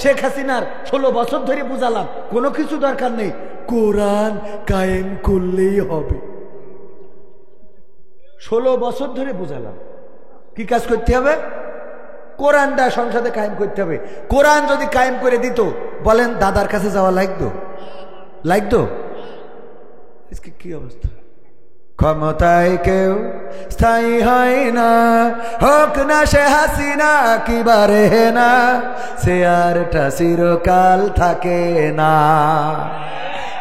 শেখ হাসিনার 16 বছর ধরে বুঝালাম কোনো কিছু দরকার নেই, কোরআন কায়েম করলেই হবে। 16 বছর ধরে বুঝালাম কি কাজ করতে হবে, কোরআনটা সংসদে কায়েম করতে হবে। কোরআন যদি কায়েম করে দিত, বলেন দাদার কাছে যাওয়া লাগতো? কি অবস্থা? ক্ষমতায় কেউ স্থায়ী হয় না, হোক না সে হাসিনা কিবারে না, সে আরটা চিরকাল থাকে না।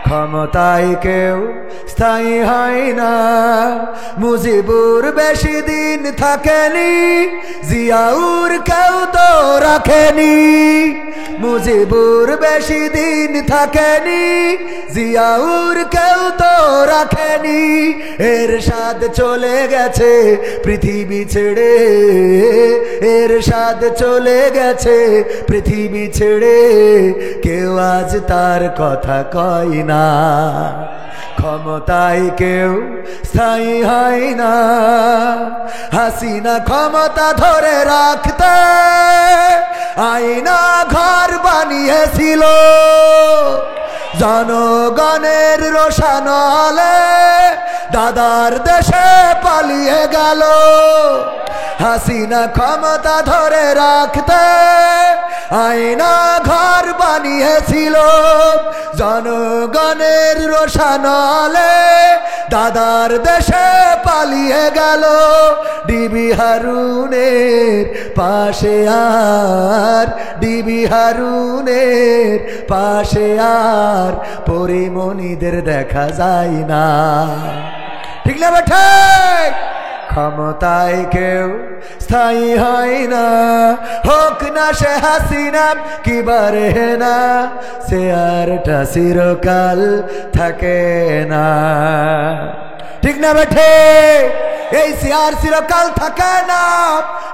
ক্ষমতায় কেউ স্থায়ী হয় না, মুজিবুর বেশি দিন থাকেনি, জিয়াউর কেউ তো রাখেনি। মুজিবুর বেশি দিন থাকেনি, জিয়াউর কেউ তো রাখেনি। এরশাদ চলে গেছে পৃথিবী ছেড়ে, এরশাদ চলে গেছে পৃথিবী ছেড়ে, কেউ আজ তার কথা কয় না। ক্ষমতায় কেউ স্থায়ী হয় না, হাসিনা ক্ষমতা ধরে রাখতে আয়না ঘর বানিয়েছিল, জনগণের রোশানলে দাদার দেশে পালিয়ে গেল। হাসিনা ক্ষমতা ধরে রাখতে আয়না ঘর বানিয়েছিল, জনগণের রোশানলে দাদার দেশে পালিয়ে গেল। ডিবি হারুনের পাশে আর, ডিবি হারুনের পাশে আর পরিমণিদের দেখা যায় না। ঠিক না বেঠে? ক্ষমতায় কেউ স্থায়ী হয় না, হোক না সে হাসিনা কিবারে না, সে আরটা চিরকাল থাকে না। ঠিক না বেঠে? এই চেয়ার চিরকাল থাকে না,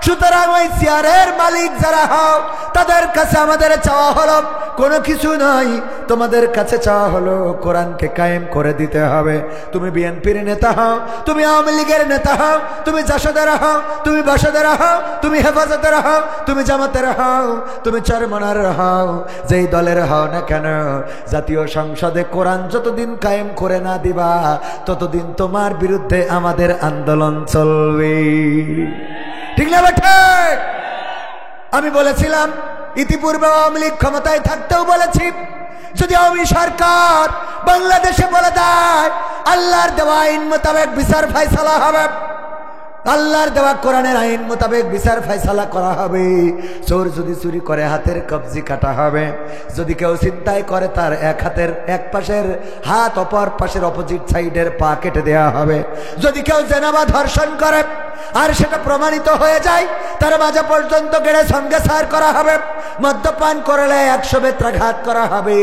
সুতরাং ওই চেয়ারের মালিক যারা হও তাদের কাছে আমাদের চাওয়া হলো কোনো কিছু নাই, তোমাদের কাছে চাওয়া হলো কোরআনকে কায়েম করে দিতে হবে। তুমি বিএনপির নেতা হও, তুমি আওয়ামী লীগের নেতা হও, তুমি জাসদের হও, তুমি বাসদের হও, তুমি হেফাজতের হও, তুমি জামাতের হও, তুমি চরমনার হও, যেই দলের হও না কেন, জাতীয় সংসদে কোরআন যতদিন কায়েম করে না দিবা ততদিন তোমার বিরুদ্ধে আমাদের আন্দোলন চলবে। ঠিক না বেঠে? আমি বলেছিলাম ইতিপূর্বে আওয়ামী লীগ ক্ষমতায় থাকতেও বলেছি, যদি আওয়ামী সরকার বাংলাদেশে বলে দেয় আল্লাহর দেওয়া আইন মোতাবেক বিচার ফায়সালা হবে, আল্লাহর দেওয়া কোরআনের আইন মোতাবেক বিচার ফায়সালা করা হবে, চোর যদি চুরি করে হাতের কবজি কাটা হবে, যদি কেউ ছিনতাই করে তার এক হাতের এক পাশের হাত অপর পাশের অপোজিট সাইডের পা কেটে দেওয়া হবে, যদি কেউ জেনা বা ধর্ষণ করে আর সেটা প্রমাণিত হয়ে যায় তার মাজা পর্যন্ত গেড়ে সঙ্গে সার করা হবে, মদ্যপান করলে 100 বেত্রাঘাত করা হবে।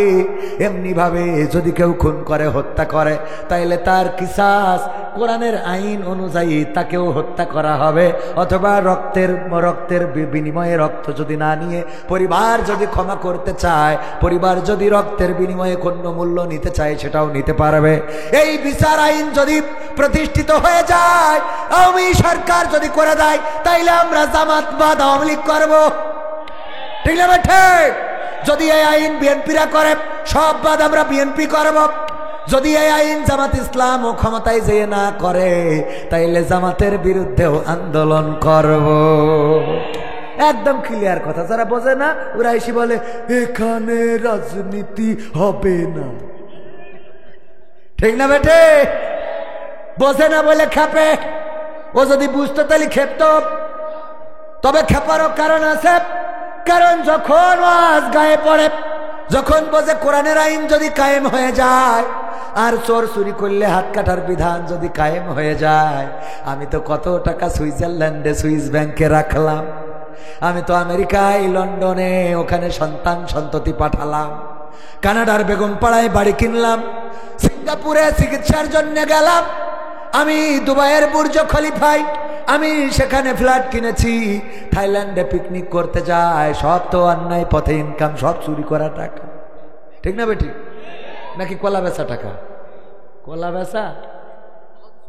এমনি ভাবে যদি কেউ খুন করে হত্যা করে তাইলে তার কিসাস কোরআনের আইন অনুযায়ী তাকেও হত্যা করা হবে, অথবা রক্তের বিনিময়ে রক্ত যদি না নিয়ে পরিবার যদি ক্ষমা করতে চায়, পরিবার যদি রক্তের বিনিময়ে কোনো মূল্য নিতে চায় সেটাও নিতে পারবে। এই বিচার আইন যদি প্রতিষ্ঠিত হয়ে যায়, আওয়ামী সরকার যদি করে দেয়, তাইলে আমরা জামাত বাদ আওয়ামী লীগ করবো। ঠিক না ঠিক? যদি এই আইন বিএনপিরা করে, সব বাদ আমরা বিএনপি করব। যদি এই আইন জামাত ইসলাম ও ক্ষমতায় যেয়ে না করে, তাইলে জামাতের বিরুদ্ধেও আন্দোলন করব। একদম ক্লিয়ার কথা। যারা বোঝে না ওরা এসে বলে এখানে রাজনীতি হবে না। ঠিক না বেটে? বোঝে না বলে খেপে। ও যদি বুঝতো তাহলে খেপত। তবে খেপারও কারণ আছে, কারণ যখন ওয়াজ গায়ে পড়ে, যখন বোঝে কোরআনের আইন যদি কায়েম হয়ে যায় আর চোর চুরি করলে হাত কাটার বিধান যদি কায়েম হয়ে যায়, আমি তো কত টাকা সুইজারল্যান্ডে সুইস ব্যাংকে রাখলাম, আমি তো আমেরিকায় লন্ডনে ওখানে সন্তান সন্ততি পাঠালাম, কানাডার বেগম পাড়ায় বাড়ি কিনলাম, সিঙ্গাপুরে চিকিৎসার জন্য গেলাম, আমি দুবাইয়ের বুর্জ খলিফায় আমি সেখানে ফ্ল্যাট কিনেছি, থাইল্যান্ডে পিকনিক করতে যায়, সব তো অন্যায় পথে ইনকাম, সব চুরি করা টাকা। ঠিক না বেটি? নাকি কলা বেচা টাকা? কলা বেচা।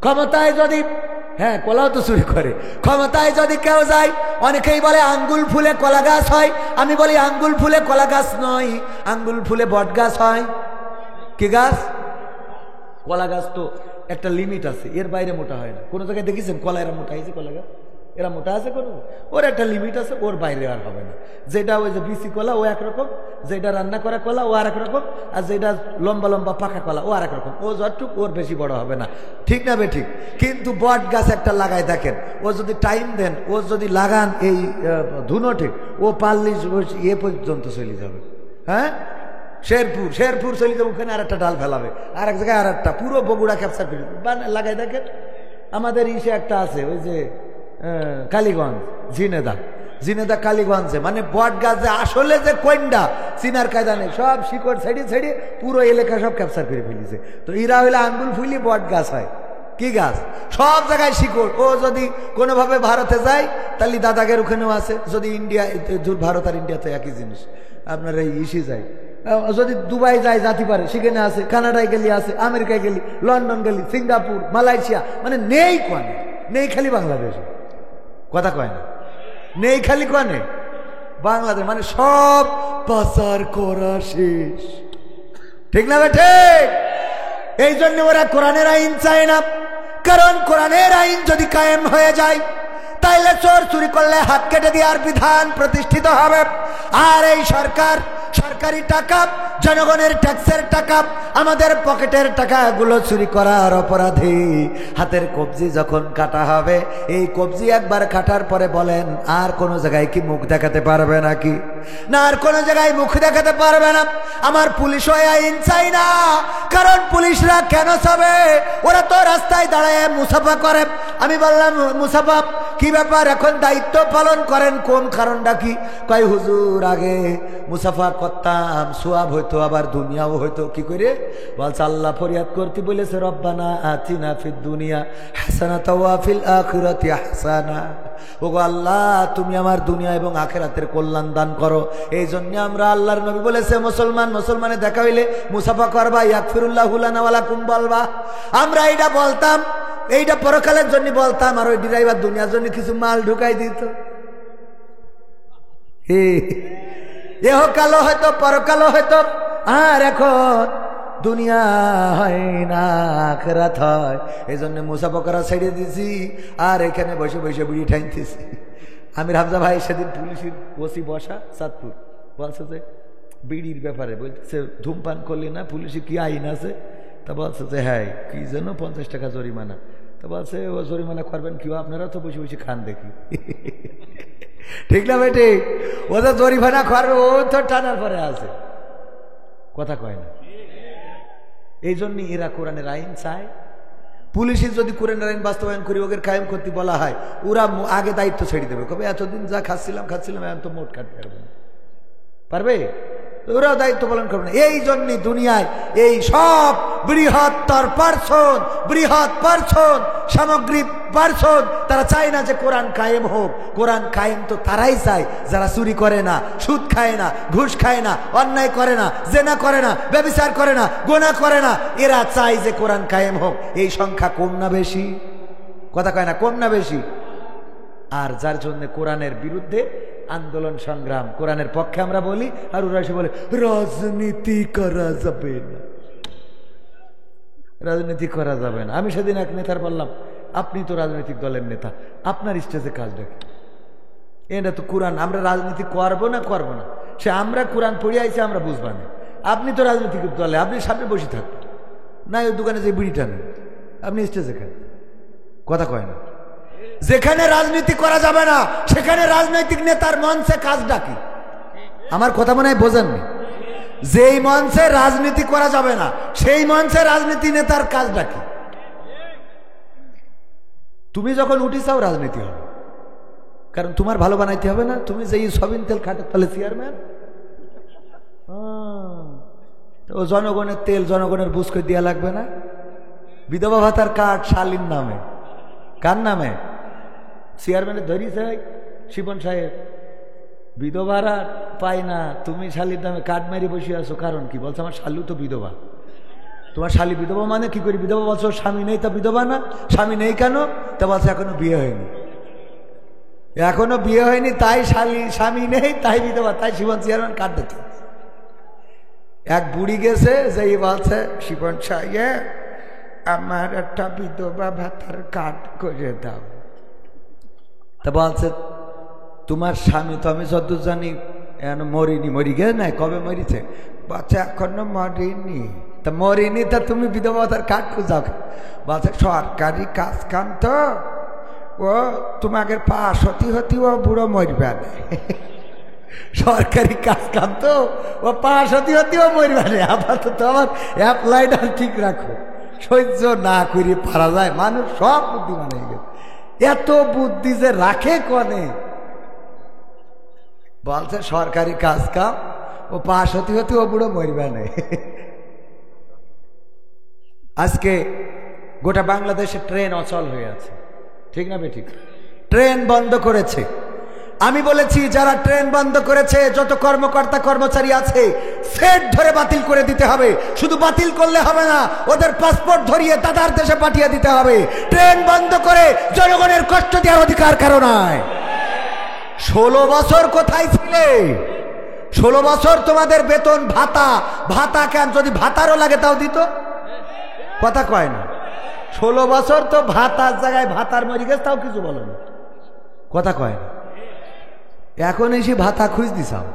ক্ষমতায় যদি হ্যাঁ, কলাও তো চুরি করে। ক্ষমতায় যদি কেউ যায়, অনেকেই বলে আঙ্গুল ফুলে কলা গাছ হয়, আমি বলি আঙ্গুল ফুলে কলা গাছ নয়, আঙ্গুল ফুলে বট গাছ হয়। কি গাছ? কলা গাছ তো একটা লিমিট আছে, এর বাইরে মোটা হয় না। কোনো জায়গায় দেখেছেন কলা এরা মোটা হয়েছে? কলা গাছ এরা মোটা আছে কোনো? ওর একটা লিমিট আছে, ওর বাইরে আর হবে না। যেটা ওই যে বিসি কলা ও একরকম, যেটা রান্না করা কলা ও আর একরকম, আর যেটা লম্বা লম্বা পাকা কলা ও আর একরকম। ও যতটুক ওর বেশি বড় হবে না, ঠিক না বে ঠিক? কিন্তু বট গাছ একটা লাগাই দেখেন, ও যদি টাইম দেন, ও যদি লাগান এই ধুনো ঠিক, ও পারলি এ পর্যন্ত চলে যাবে। হ্যাঁ, শেরপুর চলে যাবে, ওখানে আর একটা ডাল ফেলাবে, আর এক জায়গায় আর একটা, পুরো বগুড়া ক্যাপচার করে লাগাই দেখেন। আমাদের ইসে একটা আছে ওই যে কালীগঞ্জ, জিনেদা কালীগঞ্জে, মানে বট গাছে আসলে যে কন্ডা চিনার কায়দা নেই, সব শিকড় ছেড়ে পুরো এলাকা সব ক্যাপচার করে ফেলেছে। তো এরা হইলে আঙ্গুল ফুলি বট গাছ হয়। কি গাছ? সব জায়গায় শিকড়। ও যদি কোনোভাবে ভারতে যায়, তাহলে দাদাগের ওখানেও আছে। যদি ইন্ডিয়া, ভারত আর ইন্ডিয়া তো একই জিনিস, আপনার এই ইসি যায়। যদি দুবাই যায় জাতি পারে, সেখানে আছে। কানাডায় গেলি আছে, আমেরিকায় গেলি, লন্ডন গেলি, সিঙ্গাপুর, মালয়েশিয়া, মানে নেই কোয়ানে, নেই খালি বাংলাদেশে। কথা কয় না, নেই খালি কোয়ানে বাংলাদেশ, মানে সব পাচার করা শেষ। ঠিক না বেঠে? এই জন্য ওরা কোরআনের আইন চায় না, কারণ কোরআনের আইন যদি কায়েম হয়ে যায়, তাইলে চোর চুরি করলে হাত কেটে দেওয়ার বিধান প্রতিষ্ঠিত হবে। আর এই সরকার সরকারি টাকা, জনগণের ট্যাক্সের টাকা, আমাদের পকেটের টাকাগুলো চুরি করার অপরাধী। হাতের কবজি যখন কাটা হবে, এই কবজি একবার কাটার পরে বলেন আর কোনো জায়গায় কি মুখ দেখাতে পারবে নাকি? না, আর কোনো জায়গায় মুখ দেখাতে পারবে না। আমার পুলিশ হয়ে আইন চাই না, কারণ পুলিশরা কেন চাবে? ওরা তো রাস্তায় দাঁড়ায় মুসাফা করে। আমি বললাম, মুসাফা কি ব্যাপার, এখন দায়িত্ব পালন করেন, কোন কারণটা কি? কয় হুজুর, আগে মুসাফা করতাম, সোয়াব হইতো, আবার দুনিয়াও হইতো। কি করে? বলছে আল্লাহ ফরিয়াদ করতে বলেছে, রব্বানা আতিনা ফিদ দুনিয়া হাসানাতাও ওয়া ফিল আখিরাতি হাসানা। ওগো আল্লাহ, তুমি আমার দুনিয়া এবং আখিরাতের কল্যাণ দান করো। এই জন্য আমরা, আল্লাহর নবী বলেছে, মুসলমানে দেখা হইলে মুসাফা করবা, ইয়াগফিরুল্লাহু লানা ওয়া লাকুম বলবা। আমরা এইটা বলতাম, এইটা পরকালের জন্য বলতাম, আর ওই ড্রাইভার দুনিয়ার জন্য কিছু মাল ঢুকাই দিত। এহকালও হয়তো, পরকালও হয়তো। আর এখন দুনিয়া হয় না, আখিরাত হয়। এই জন্য মুসাফা করা ছেড়ে দিছি, আর এখানে বসে বসে বিড়ি ঠাইতেছি। আমির হামজা ভাই সেদিন পুলিশের ওসি বসা চাঁদপুর, বলছে যে বিড়ির ব্যাপারে, বলছে ধূমপান করলে না পুলিশে কি আইন আছে? তা বলছে যে হ্যাঁ, কি যেন 50 টাকা জরিমানা। তা বলছে ও জরিমানা করবেন কি, আপনারা তো বসে বসে খান দেখি। ঠিক না বেটে? ও তো জরিমানা করবে, ও তো টানার পরে আছে, কথা কয় না। এই জন্য এরা কোরআনের আইন চায়। পুলিশের যদি কোরআনের আইন বাস্তবায়ন করি, ওদের কায়েম করতে বলা হয়, ওরা আগে দায়িত্ব ছেড়ে দেবে, কবে এতদিন যা খাচ্ছিলাম এখন তো মোট খাটতে পারবে না, পারবে? ওরাও দায়িত্ব পালন করবে না। এই জন্য দুনিয়ায় এই সব বৃহৎ পার্সন সামগ্রিক পার্সন, তারা চায় না যে কোরআন কায়েম হোক। কোরআন কায়েম তো তারাই চায় যারা চুরি করে না, সুদ খায় না, ঘুষ খায় না, অন্যায় করে না, জেনা করে না, ব্যভিচার করে না, গোনা করে না। এরা চায় যে কোরআন কায়েম হোক। এই সংখ্যা কম না বেশি? কথা কয় না, কম না বেশি? আর যার জন্য কোরআনের বিরুদ্ধে আন্দোলন সংগ্রাম, কোরআনের পক্ষে আমরা বলি, আর ওরা এসে বলে রাজনীতি করা যাবে না, রাজনীতি করা যাবে না। আমি সেদিন এক নেতার বললাম, আপনি তো রাজনৈতিক দলের নেতা, আপনার স্টেজে কাজ দেখে, এটা তো কোরআন, আমরা রাজনীতি করবো না সে আমরা কোরআন পড়ে আইছি, আমরা বুঝবা না। আপনি তো রাজনৈতিক দলে, আপনি সামনে বসে থাকবেন না, ওই দোকানে যে বিড়িটা নেন, আপনি স্টেজে খান, কথা কয় না। যেখানে রাজনীতি করা যাবে না, সেখানে রাজনৈতিক নেতার মঞ্চে কাজ ডাকি। আমার কথা মনে হয় বোঝেননি? যেই মঞ্চে রাজনীতি করা যাবে না, সেই মঞ্চে রাজনীতি নেতার কাজ ডাকি। তুমি যখন উঠি চাও, রাজনীতি হবে, কারণ তোমার ভালো বানাইতে হবে না। তুমি যেই সবিন তেল খাটের তলে চেয়ারম্যান, ও জনগণের তেল জনগণের বুঝ করে দেওয়া লাগবে না। বিধবা ভাতার কার্ড শালীর নামে, কার নামে? চেয়ারম্যানের ধরিস শিবন সাহেব, বিধবারা পায় না, তুমি শালির নামে কার্ড মারি বসে আছো, কারণ কি? বলছে আমার শালু তো বিধবা। তোমার শালি বিধবা মানে কি করে বিধবা? বলছো স্বামী নেই, তা বিধবা না? স্বামী নেই কেন? তা বলছে এখনো বিয়ে হয়নি। এখনো বিয়ে হয়নি তাই স্বামী নেই, তাই বিধবা, তাই শিবন চেয়ারম্যান কার্ড দিতে। এক বুড়ি গেছে, যেই বলছে শিবন সাহেব আমার একটা বিধবা ভাতার কার্ড করে দাও। তা বলছে তোমার স্বামী তো আমি যত জানি মরিনি। মরি গে নাই? কবে মরিছে? বলছে এখনো মরিনি। তা মরিনি, তা তুমি বিধবা ভাতার কার্ড খুঁজাও? বলছে সরকারি কাজ কাম তো, ও তোমাকে পাশ হতি ও বুড়ো মরবে না। সরকারি কাজ কাম তো, ও পাশ হতি ও মরবে না। আপাতত আমার অ্যাপ্লাইটা ঠিক রাখো। সহ্য না করি পারা যায়? মানুষ সব বুদ্ধিমান হয়ে গেছে। এত বুদ্ধি যে রাখে কনে? বলছে সরকারি কাজ কাম, ও পাশ হতি ও বুড়ো মরবে না। আজকে গোটা বাংলাদেশে ট্রেন অচল হয়ে আছে, ঠিক না বেঠিক? ট্রেন বন্ধ করেছে। আমি বলেছি যারা ট্রেন বন্ধ করেছে, যত কর্মকর্তা কর্মচারী আছে, সেট ধরে বাতিল করে দিতে হবে। শুধু বাতিল করলে হবে না, ওদের পাসপোর্ট ধরিয়ে দাদার দেশে পাঠিয়ে দিতে হবে। ট্রেন বন্ধ করে জনগণের কষ্ট দেওয়ার অধিকার কারো নাই। 16 বছর কোথায় ছিলে? 16 বছর তোমাদের বেতন ভাতা কেন? যদি ভাতারও লাগে তাও দিত? কথা কয় না। 16 বছর তো ভাতার জায়গায় ভাতার মরি গেছে, তাও কিছু বলো না। কথা কয় না। এখন এসে ভাতা খুঁজ দিছাও।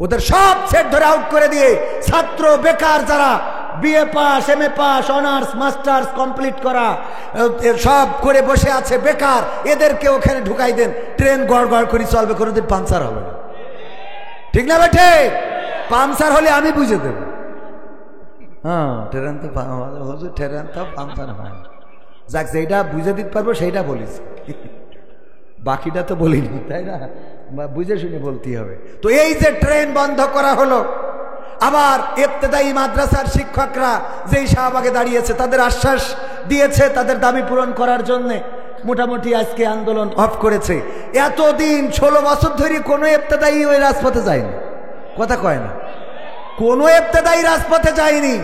ওদের সব সেট ধরে আউট করে দিয়ে ছাত্র বেকার যারা BA pass, MA pass, honours, masters complete করা সব করে বসে আছে বেকার, এদেরকে ওখানে ঢুকাই দেন। ট্রেন গড় গড় করে চলবে, কোনোদিন পাংচার হবে না। ঠিক না বেঠে? পাংচার হলে আমি বুঝে দেব। হ্যাঁ, ট্রেন তো হুজুর ট্রেন তো পাংচার হয়। যাক, যেটা বুঝে দিতে পারবো সেইটা বলিস, বাকিটা তো বলিনি, তাই না? বুঝে শুনে বলতেই হবে। তো এই যে ট্রেন বন্ধ করা হলো, আবার ইবতেদায়ী মাদ্রাসার শিক্ষকরা যেই শাহবাগে দাঁড়িয়েছে, তাদের আশ্বাস দিয়েছে তাদের দাবি পূরণ করার জন্যে, মোটামুটি আজকে আন্দোলন অফ করেছে। এতদিন 16 বছর ধরে কোনো ইবতেদায়ী ওই রাজপথে যায়নি। কথা কয় না? কোনো ইবতেদায়ী রাজপথে যায়নি,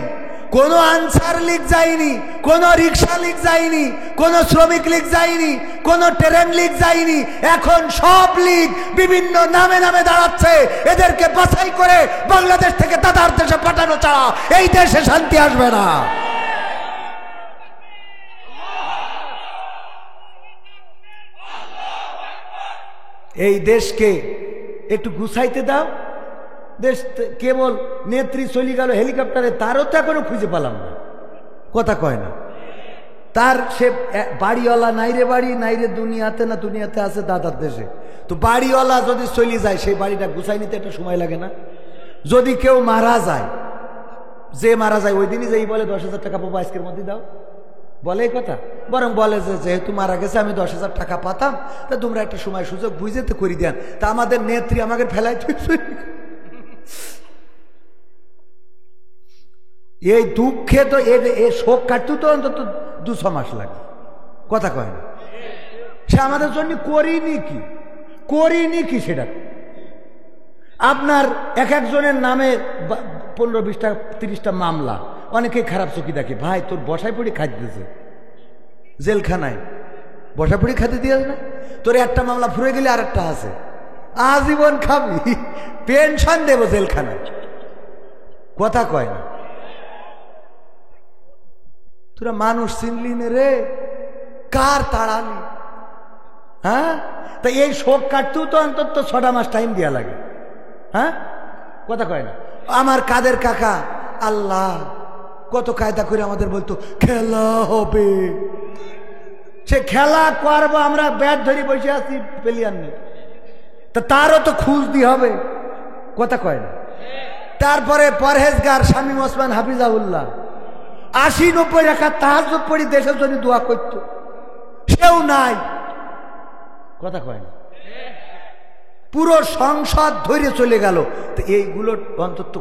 কোনো আনসার লীগ যায়নি, কোনো রিক্সা লীগ যায়নি, কোনো শ্রমিক লীগ যায়নি, কোনো ট্রেন লীগ যায়নি। এখন সব লীগ বিভিন্ন নামে নামে দাঁড়াচ্ছে। এদেরকে বাছাই করে বাংলাদেশ থেকে দাদার দেশে পাঠানো ছাড়া এই দেশে শান্তি আসবে না। এই দেশকে একটু গুছাইতে দাও। দেশ কেবল নেত্রী চলে গেল হেলিকপ্টারে, তারও তো এখনো খুঁজে পেলাম না। কথা কয় না? তার সে বাড়িওয়ালা নাই রে, বাড়ি নাই রে দুনিয়াতে, না দুনিয়াতে আছে দাদার দেশে। তো বাড়িওয়ালা যদি চলে যায়, সেই বাড়িটা গুছাই নিতে একটা সময় লাগে না? যদি কেউ মারা যায়, যে মারা যায় ওই দিনই যেই বলে 10,000 টাকা পাবো আজকের মধ্যে দাও, বলে এই কথা? বরং বলে যে যেহেতু মারা গেছে আমি 10,000 টাকা পাতাম, তা তোমরা একটা সময় সুযোগ বুঝে তো করি দেন। তা আমাদের নেত্রী আমাকে ফেলাই এই দুঃখে তো এই শোক কাটতে তো অন্তত 2-6 মাস লাগে। কথা কয় না? সে আমাদের জন্য করিনি কি সেটা? আপনার এক একজনের নামে 15-20টা 30টা মামলা, অনেকে খারাপ চোখে দেখে। ভাই তোর বসায় পড়ি খাইতে দিয়েছে জেলখানায়, বসায় পড়ি খাইতে দিয়ে না? তোর একটা মামলা ফুরে গেলে আর একটা আছে, আজীবন খাবি, পেনশন দেবো জেলখানায়। কথা কয় না? তোরা মানুষ চিনলি না রে, কার তাড়ালি? হ্যাঁ, তা এই শোক কাটতেও তো অন্তত 6টা মাস টাইম দেওয়া লাগে। হ্যাঁ, কথা কয় না? আমার কাদের কাকা আল্লাহ কত কায়দা করে আমাদের বলতো খেলা হবে, সে খেলা করবো, আমরা ব্যাট ধরে বসে আছি, প্লেয়ার নেই, তা তারও তো খুঁজ দিয়ে হবে। কথা কয় না? তারপরে পরহেজগার শামীম ওসমান হাফিজাউল্লাহ 80-90 রাকাত তাহাজ্জুদ পড়ি দেশের জন্য দোয়া করত, সেও নাই। কথা কয় না? পুরো সংসদ ধরে চলে গেল। তো এইগুলো অন্তত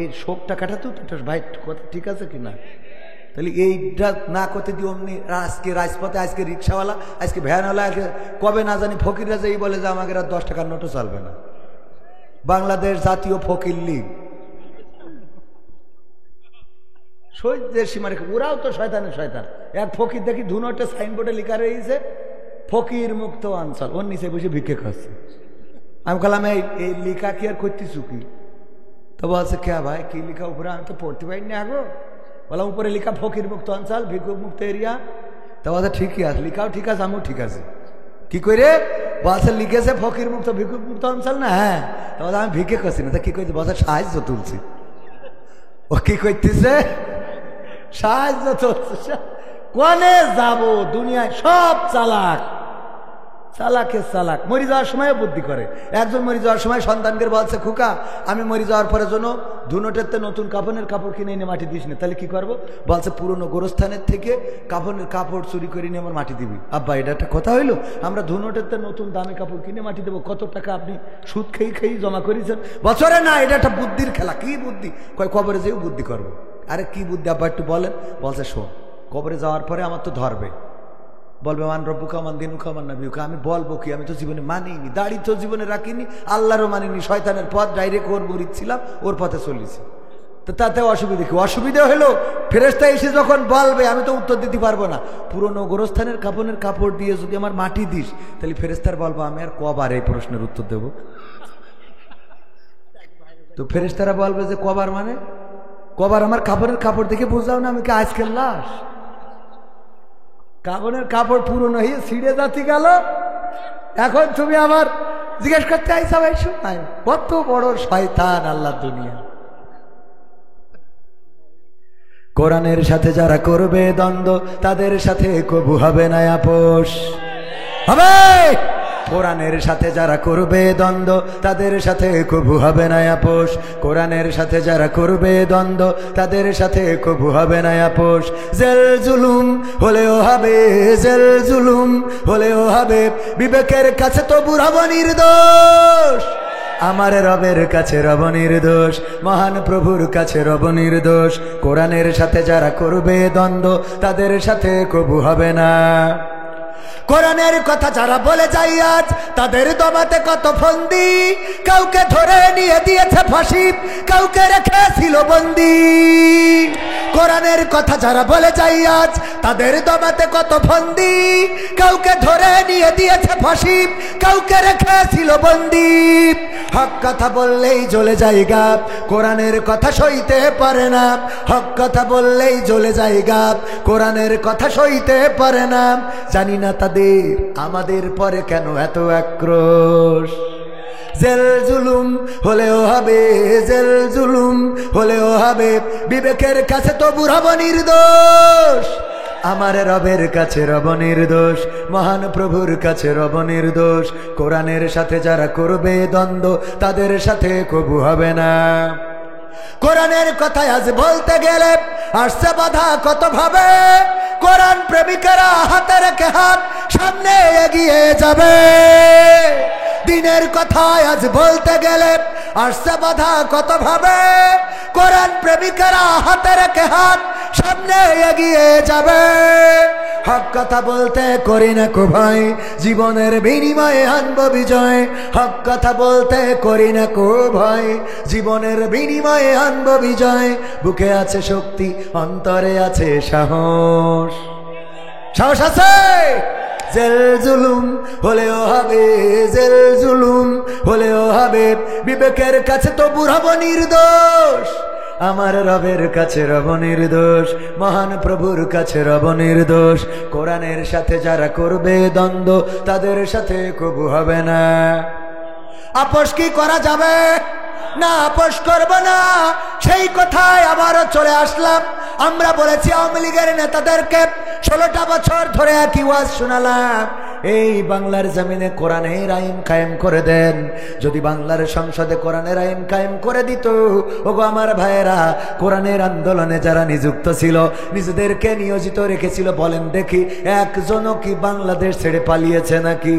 এই শোকটা কাটাতেও তো ভাই কথা ঠিক আছে কিনা? তাহলে এইটা না করতে দিয়ে অমনি আজকে রাজপথে, আজকে রিক্সাওয়ালা, আজকে ভ্যানওয়ালা, আজকে কবে না জানি ফকিররা যে বলে যে আমাকে আর 10 টাকার নোটও চলবে না। বাংলাদেশ জাতীয় ফকির লীগ সহ্যের সীমা রেখে, ওরাও তো শয়তানের শয়তান। এক ফকির দেখি ধুনোটে সাইনবোর্ডে লেখা রয়েছে ফকির মুক্ত অঞ্চল, ওর নিচে বসে ভিক্ষে খাচ্ছে। আমি বললাম এই লেখা কি আর করতেছু কি? তো বলছে কে ভাই কি লেখা উপরে? আমি তো পড়তে পারিনি আগো। বললাম উপরে লেখা ফকির মুক্ত অঞ্চল, ভিক্ষুক মুক্ত এরিয়া। তো বলছে ঠিকই আছে, লেখাও ঠিক আছে, আমিও ঠিক আছে। কি করে? বলছে লিখেছে ফকির মুক্ত ভিক্ষুক মুক্ত অঞ্চল না? হ্যাঁ। তো বলছে আমি ভিক্ষে করছি না। তা কি করছে? বলছে সাহায্য তুলছি। ও কি করতেছে? সাহায্য তুলছে। কোনে যাবো? দুনিয়ায় সব চালাক, চালাকে চালাক। মরি যাওয়ার সময় বুদ্ধি করে। একজন মরি যাওয়ার সময় সন্তানকে বলছে খোকা আমি মরি যাওয়ার পরে জন্য ধুনোটেতে নতুন কাফনের কাপড় কিনে এনে মাটি দিস না। তাহলে কি করবো? বলছে পুরনো গোরস্থানের থেকে কাফনের কাপড় চুরি করে নিয়ে আমার মাটি দিবি। আব্বা এটা একটা কথা হইলো? আমরা ধুনোটেতে নতুন দামি কাপড় কিনে মাটি দেবো, কত টাকা আপনি সুদ খেয়ে জমা করেছেন বছরে? না, এটা একটা বুদ্ধির খেলা। কি বুদ্ধি? কয় কবরে যেও বুদ্ধি করবো। আরে কি বুদ্ধি আব্বা একটু বলেন। বলছে শোন, কবরে যাওয়ার পরে আমার তো ধরবে, বলবে মান রব্বুকা মান দিনুকা মান নাবিয়ুকা। আমি বলবো কি? আমি তো জীবনে মানিনি, দাড়ি তো জীবনে রাখিনি, আল্লাহরও মানিনি, শয়তানের পথ ডাইরেক্ট ওর মুরিদ ছিলাম, ওর পথে চলেছি। তো তাতে অসুবিধা কি? অসুবিধা হলো ফেরেশতা এসে যখন বলবে আমি তো উত্তর দিতে পারবো না। পুরনো গোরস্থানের কাপড়ের কাপড় দিয়ে যদি আমার মাটি দিস, তাহলে ফেরেশতার বলবো আমি আর কবার এই প্রশ্নের উত্তর দেব? তো ফেরেশতারা বলবে যে কবার মানে? কবার আমার কাপড়ের কাপড় দেখে বুঝলাম না আমি কি আজকের লাশ? কাপড়ের কাপড় পুরনো হয়ে ছিঁড়ে যাচ্ছি গেল, এখন তুমি আবার জিজ্ঞেস করতে আইসা ভাই শোনাই? কত বড় শয়তান আল্লাহ দুনিয়া। কোরআনের সাথে যারা করবে দ্বন্দ্ব তাদের সাথে কবু হবে না আপোষ। হবে? কোরআনের সাথে যারা করবে দ্বন্দ্ব তাদের সাথে কবু হবে না আপোষ। কোরআনের সাথে যারা করবে দ্বন্দ্ব তাদের সাথে কবু হবে না আপোষ। জেল জুলুম হলেও হবে, জেল জুলুম হলেও হবে, বিবেকের কাছে তো বুড়াব নির্দোষ। আমার রবের কাছে রব নির্দোষ, মহান প্রভুর কাছে রব নির্দোষ। কোরআনের সাথে যারা করবে দ্বন্দ্ব তাদের সাথে কবু হবে না। কোরআনের কথা যারা বলে যাই আজ তাদের দমাতে কত ফন্দি, কাউকে ধরে নিয়ে দিয়েছে ফাঁসি, কাউকে রেখেছিল বন্দি। কোরআনের কথা যারা বলে যাই আজ তাদের দমাতে কত ফন্দি, কাউকে ধরে নিয়ে দিয়েছে ফাঁসি, কাউকে রেখেছিল বন্দি। হক কথা বললেই জ্বলে যায় গাব, কোরআনের কথা সইতে পারে না। হক কথা বললেই জ্বলে যায় গাব, কোরআনের কথা সইতে পারে না। জানি না তাদের আমাদের পরে কেন এত আক্রোশ। জেল জুলুম হলেও হবে, জেল জুলুম হলেও হবে, বিবেকের কাছে তো বুড়াব নির্দোষ। আমার রবের কাছে রব নির্দোষ, মহান প্রভুর কাছে রব নির্দোষ। কোরআনের সাথে যারা করবে দ্বন্দ্ব তাদের সাথে কবু হবে না। কোরআনের কথা আজ বলতে গেলে আসছে বাধা কত ভাবে, কোরআন প্রেমিকেরা হাতে রেখে হাত সামনে এগিয়ে যাবে। দিনের কথা আজ বলতে গেলে আসছে বাধা কত ভাবে, কোরআন প্রেমিকেরা হাতে রেখে হাত সামনে এগিয়ে যাবে। হক কথা বলতে করি না কো ভয়, জীবনের বিনিময়ে আনব বিজয়। হক কথা বলতে করি না কো ভয়, জীবনের বিনিময়ে আনব বিজয়। বুকে আছে শক্তি, অন্তরে আছে সাহস। সাহস আছে? জেল জুলুম হলেও হবে, জেল জুলুম হলেও হবে, বিবেকের কাছে তো বুড়াব নির্দোষ। আমার রবের কাছে রব নির্দোষ, মহান প্রভুর কাছে রব নির্দোষ। কোরআনের সাথে যারা করবে দ্বন্দ্ব তাদের সাথে কবু হবে না। আপোষ কি করা যাবে? না, আপোষ করব না। সেই কথায় আবারও চলে আসলাম। আমরা বলেছি আওয়ামী লীগের নেতাদেরকে 16টা বছর ধরে একই ওয়াজ শোনালাম, এই বাংলার জমিনে কোরআনের আইন কায়েম করে দেন। যদি বাংলার সংসদে কোরআনের আইন কায়েম করে দিত, ওগো আমার ভাইয়েরা, কোরআনের আন্দোলনে যারা নিযুক্ত ছিল, নিজেদেরকে নিয়োজিত রেখেছিল, বলেন দেখি একজনও কি বাংলাদেশ ছেড়ে পালিয়েছে নাকি?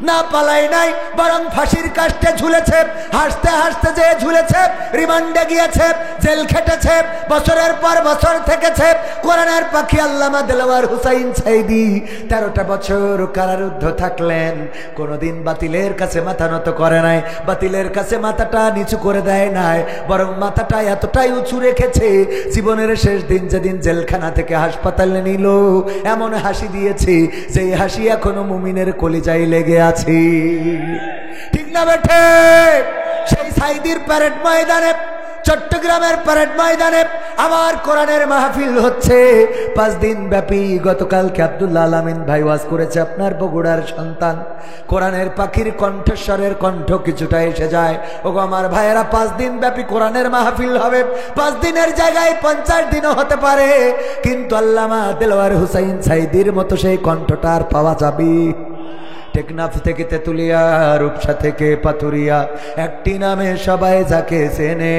না পালাই নাই, বরং ফাঁসির কাস্টে ঝুলেছে, হাসতে হাসতে যে ঝুলেছে, রিমান্ডে গিয়েছে, জেল খেটেছে, বছরের পর বছর থেকেছে। কোরআনের পাখি আল্লামা দেলোয়ার হুসাইন সাইদি 13টা বছর কারারুদ্ধ থাকলেন, কোনোদিন বাতিলের কাছে মাথা নত করে নাই, বাতিলের কাছে মাথাটা নিচু করে দেয় নাই, বরং মাথাটা এতটাই উঁচু রেখেছে, জীবনের শেষ দিন যেদিন জেলখানা থেকে হাসপাতালে নিল, এমন হাসি দিয়েছে যে হাসি এখনো মুমিনের কলিজায় লেগে আছে। ঠিক না বেঠে? সেই সাইদির প্যারেড ময়দানে, চট্টগ্রামের প্যারেড ময়দানে আবার কোরআনের মাহফিল হচ্ছে 5 দিন ব্যাপী। গতকালকে আব্দুল্লাহ আলামিন ভাই ওয়াজ করেছে, আপনার বগুড়ার সন্তান। কোরআনের পাখির কণ্ঠস্বরের কণ্ঠ কিছুটা এসে যায়। ওগো আমার ভাইয়েরা, 5 দিন ব্যাপী কোরআনের মাহফিল হবে। 5 দিনের জায়গায় 50 দিনও হতে পারে, কিন্তু আল্লামা দেলোয়ার হুসাইন সাইদির মতো সেই কণ্ঠটা আর পাওয়া যাবে? টেকনাফ থেকে তেতুলিয়া, রূপসা থেকে পাথুরিয়া, একটি নামে সবাই যাকে চেনে,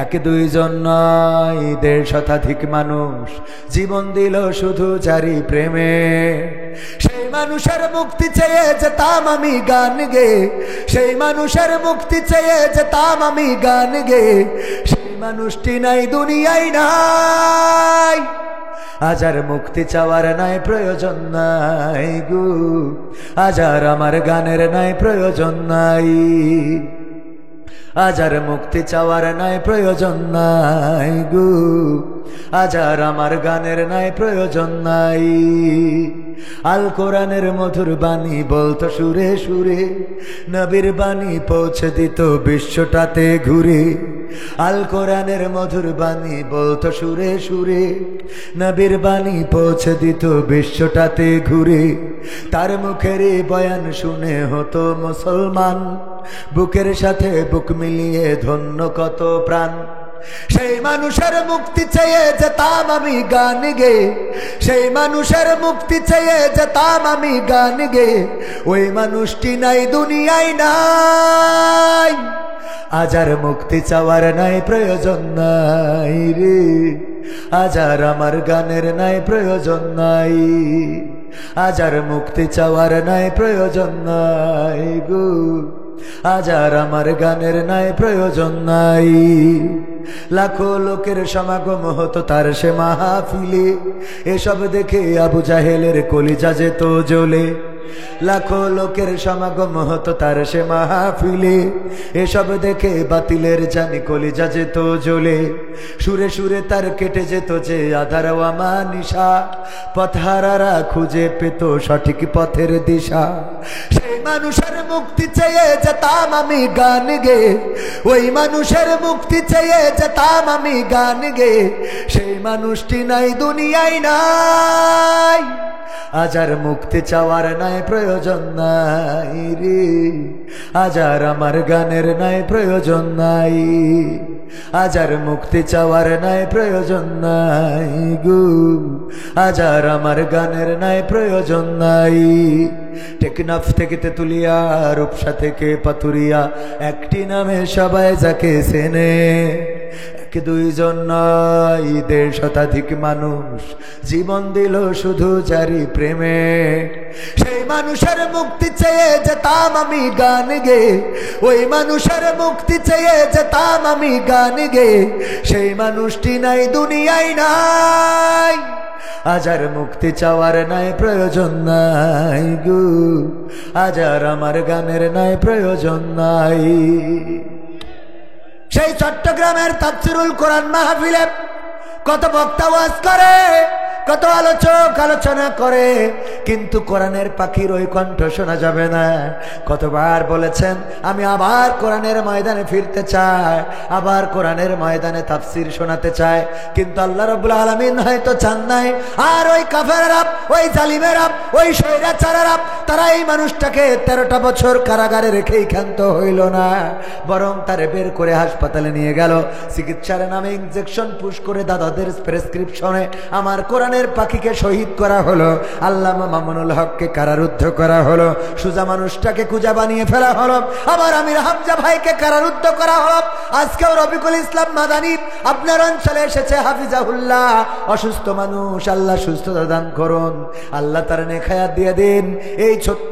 1-2 জন নয়, 1.5 শতাধিক মানুষ জীবন দিল শুধু জারি প্রেমে। সেই মানুষের মুক্তি চেয়ে যেতাম আমি গান গে, সেই মানুষের মুক্তি চেয়ে যেতাম আমি গান গে, সেই মানুষটি নাই দুনিয়ায় নাই। আজ আর মুক্তি চাওয়ার নাই প্রয়োজন নাই গো, আজ আর আমার গানের নাই প্রয়োজন নাই, আজ আর মুক্তি চাওয়ার নাই প্রয়োজন নাই গো, আজ আর আমার গানের নাই প্রয়োজন নাই। আল কোরআনের মধুর বাণী বলতো সুরে সুরে, নবীর বাণী পৌঁছে দিত বিশ্বটাতে ঘুরে। আল কোরআনের মধুর বাণী বলতো সুরে সুরে, নবীর বাণী পৌঁছে দিত বিশ্বটাতে ঘুরে। তার মুখের বয়ান শুনে হতো মুসলমান, বুকের সাথে বুক মিলিয়ে ধন্য কত প্রাণ। সেই মানুষের মুক্তি চেয়ে যেতাম আমি গান গে, সেই মানুষের মুক্তি চেয়ে যেতাম আমি গান গে, ওই মানুষটি নাই দুনিয়ায় নাই। আজ আর মুক্তি চাওয়ার নাই প্রয়োজন নাই রে, আজ আর আমার গানের নাই প্রয়োজন নাই, আজ আর মুক্তি চাওয়ার নাই প্রয়োজন নাই গো, আজ আর আমার গানের নাই প্রয়োজন নাই। লাখো লোকের সমাগম হতো তার সে মাহফিলে, এসব দেখে আবু জাহেলের কলিজা যেত জ্বলে। লাখো লোকের সমাগম হতো তার সে মাহফিলে, এসব দেখে বাতিলের জানি কলিজা যেত জ্বলে। সুরে সুরে তার কেটে যেত যে আধার ওয়ামা নিশা, পথহারারা খুঁজে পেত সঠিক পথের দিশা। সেই মানুষের মুক্তি চেয়ে যেতাম আমি গান গে, ওই মানুষের মুক্তি চেয়ে যেতাম আমি গান গে, সেই মানুষটি নাই দুনিয়ায় নাই। আজ আর মুক্তি চাওয়ার নাই প্রয়োজন নাই রে, আজ আর আমার গানের নাই প্রয়োজন নাই, আজ আর মুক্তি চাওয়ার নাই প্রয়োজন নাই গো, আজ আর আমার গানের নাই প্রয়োজন নাই। টেকনাফ থেকে তেতুলিয়া, রূপসা থেকে পাথুরিয়া, একটি নামে সবাই যাকে চেনে, 1-2 জন নয়, 1.5 শতাধিক মানুষ জীবন দিল শুধু জারি প্রেমে। সেই মানুষের মুক্তি চেয়ে যেতাম আমি গান গে, ওই মানুষের মুক্তি চেয়ে যেতাম আমি গান গে, সেই মানুষটি নাই দুনিয়ায় নাই। আজ আর মুক্তি চাওয়ার নাই প্রয়োজন নাই গো, আজ আর আমার গানের নাই প্রয়োজন নাই। সেই চট্টগ্রামের তাফসীরুল কোরআন মাহফিলে কত বক্তা ওয়াজ করে, কত আলোচক আলোচনা করে, কিন্তু কোরআনের পাখির ওই কণ্ঠ শোনা যাবে না। কতবার বলেছেন আমি আবার কোরআনের ময়দানে ফিরতে চাই, আবার কোরআনের ময়দানে তাফসীর শোনাতে চাই, কিন্তু আল্লাহ রাব্বুল আলামিন হয়তো চান নাই। আর ওই কাফেররা, ওই জালিমেরা, ওই স্বৈরাচারেরা, তারা এই মানুষটাকে 13টা বছর কারাগারে রেখেই ক্ষান্ত হইল না, বরং তারে বের করে হাসপাতালে নিয়ে গেল। চিকিৎসার নামে ইনজেকশন পুশ করে দাদাদের প্রেসক্রিপশনে আমার কোরআনের পাখিকে শহীদ করা হলো, আল্লামা মামুনুল হককে কারারুদ্ধ করা হলো, সুজা মানুষটাকে কুজা বানিয়ে ফেলা হলো, আবার আমির হামজা ভাইকে কারারুদ্ধ করা হলো। আজকেও রফিকুল ইসলাম মাদানী আপনার অঞ্চলে এসেছে, হাফিজাহুল্লাহ। অসুস্থ মানুষ, আল্লাহ সুস্থতা দান করুন, আল্লাহ তার নেক হায়াত দিয়ে দিন। এই ছোট্ট